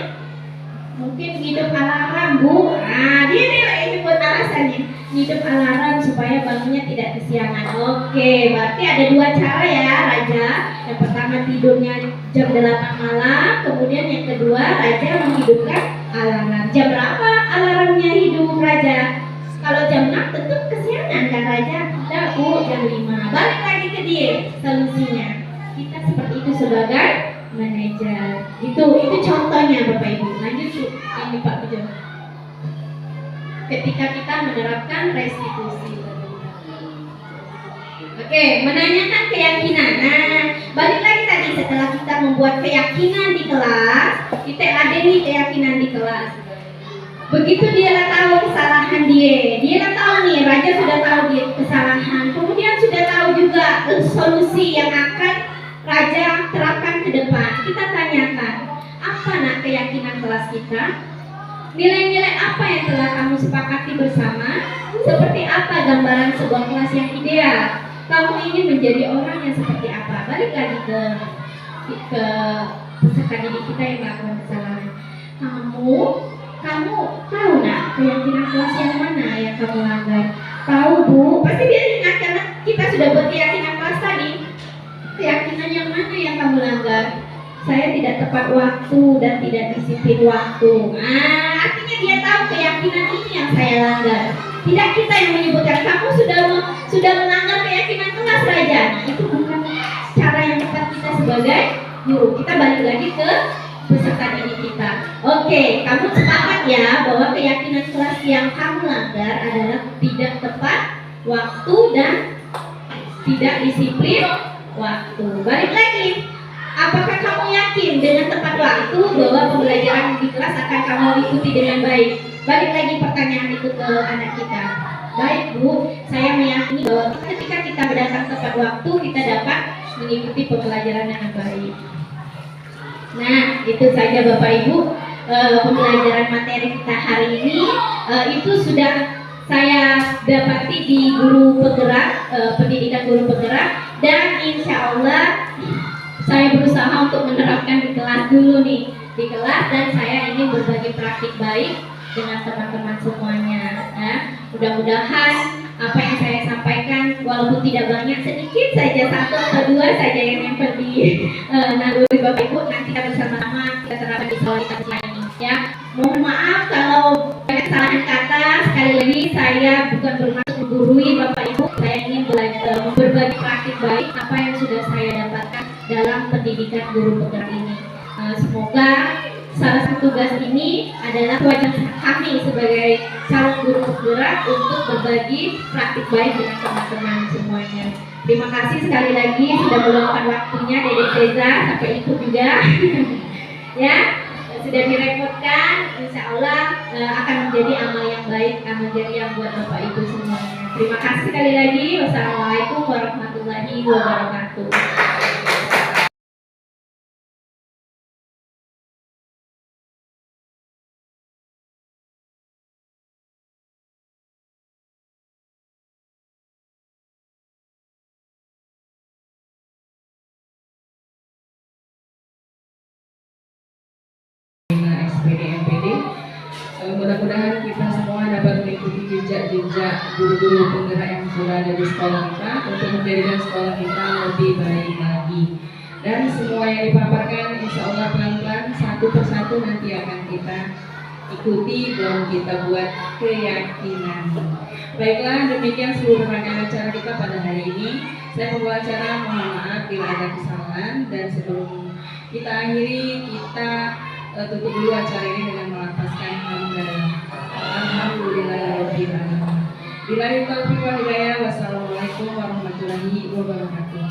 Mungkin hidup alarm Bu. Nah dia yang buat alasannya. Hidup alarm supaya bangunnya tidak kesiangan. Oke, berarti ada dua cara ya Raja. Yang pertama tidurnya jam 8 malam. Kemudian yang kedua Raja menghidupkan alarm. Jam berapa alarm tetap kesiangan kan Raja. Udah Bu, jam 5 balik lagi ke dia. Solusinya kita seperti itu sebagai manajer. Itu contohnya Bapak Ibu. Lanjut Bu, ini Pak Bejo. Ketika kita menerapkan restitusi. Oke, menanyakan keyakinan. Nah, balik lagi tadi setelah kita membuat keyakinan di kelas, kita ladeni keyakinan di kelas. Begitu dia lah tahu kesalahan dia lah tahu nih, Raja sudah tahu dia kesalahan. Kemudian sudah tahu juga solusi yang akan Raja terapkan ke depan. Kita tanyakan, apa nak keyakinan kelas kita? Nilai-nilai apa yang telah kamu sepakati bersama? Seperti apa gambaran sebuah kelas yang ideal? Kamu ingin menjadi orang yang seperti apa? Balik lagi ke peserta didik kita yang melakukan kesalahan. Kamu tahu nak keyakinan kelas yang mana yang kamu langgar? Tahu Bu? Pasti dia ingat karena kita sudah buat keyakinan kelas tadi. Keyakinan yang mana yang kamu langgar? Saya tidak tepat waktu dan tidak disiplin waktu. Nah, artinya dia tahu keyakinan ini yang saya langgar. Tidak kita yang menyebutkan kamu sudah melanggar keyakinan kelas Raja. Nah, itu bukan cara yang tepat kita sebagai guru. Kita balik lagi ke peserta didik kita. Oke, kamu sepakat ya bahwa keyakinan kelas yang kamu langgar adalah tidak tepat waktu dan tidak disiplin waktu. Balik lagi. Apakah kamu yakin dengan tepat waktu bahwa pembelajaran di kelas akan kamu ikuti dengan baik? Balik lagi pertanyaan itu ke anak kita. Baik Bu, saya meyakini bahwa ketika kita datang tepat waktu, kita dapat mengikuti pembelajaran dengan baik. Nah, itu saja Bapak Ibu, pembelajaran materi kita hari ini itu sudah saya dapati di guru penggerak, pendidikan guru penggerak, dan insya Allah saya berusaha untuk menerapkan di kelas dulu nih, di kelas, dan saya ingin berbagi praktik baik dengan teman-teman semuanya. Ya, mudah-mudahan apa yang saya sampaikan walaupun tidak banyak, sedikit saja, 1 atau 2 saja yang nempel di naluri Bapak Ibu, nanti kita bersama-sama kita terapkan di sekolah kita ini. Ya, mohon maaf kalau banyak kesalahan kata. Sekali lagi saya bukan bermaksud menggurui Bapak Ibu, saya ingin berbagi praktik baik apa yang sudah saya dapatkan dalam pendidikan guru penggerak ini. Semoga salah satu tugas ini adalah kewajiban kami sebagai calon guru penggerak untuk berbagi praktik baik dengan teman-teman semuanya. Terima kasih sekali lagi sudah meluangkan waktunya Dedek Reza, sampai ikut juga. Ya, sudah direpotkan, insya Allah akan menjadi amal yang baik, akan menjadi yang buat Bapak Ibu semuanya. Terima kasih sekali lagi. Wassalamualaikum warahmatullahi wabarakatuh. SPD MPD. Mudah-mudahan kita semua dapat mengikuti jejak-jejak guru-guru penggerak yang sudah ada di sekolah kita untuk menjadikan sekolah kita lebih baik lagi. Dan semua yang dipaparkan insya Allah pelan-pelan satu persatu nanti akan kita ikuti dan kita buat keyakinan. Baiklah, demikian seluruh rangkaian acara kita pada hari ini. Saya pembawa acara mohon maaf bila ada kesalahan, dan sebelum kita akhiri, kita tutup dulu acara ini dengan melafazkan hamdalah. Alhamdulillahirabbil alamin. Billahi taufiq wal hidayah. Wassalamualaikum warahmatullahi wabarakatuh.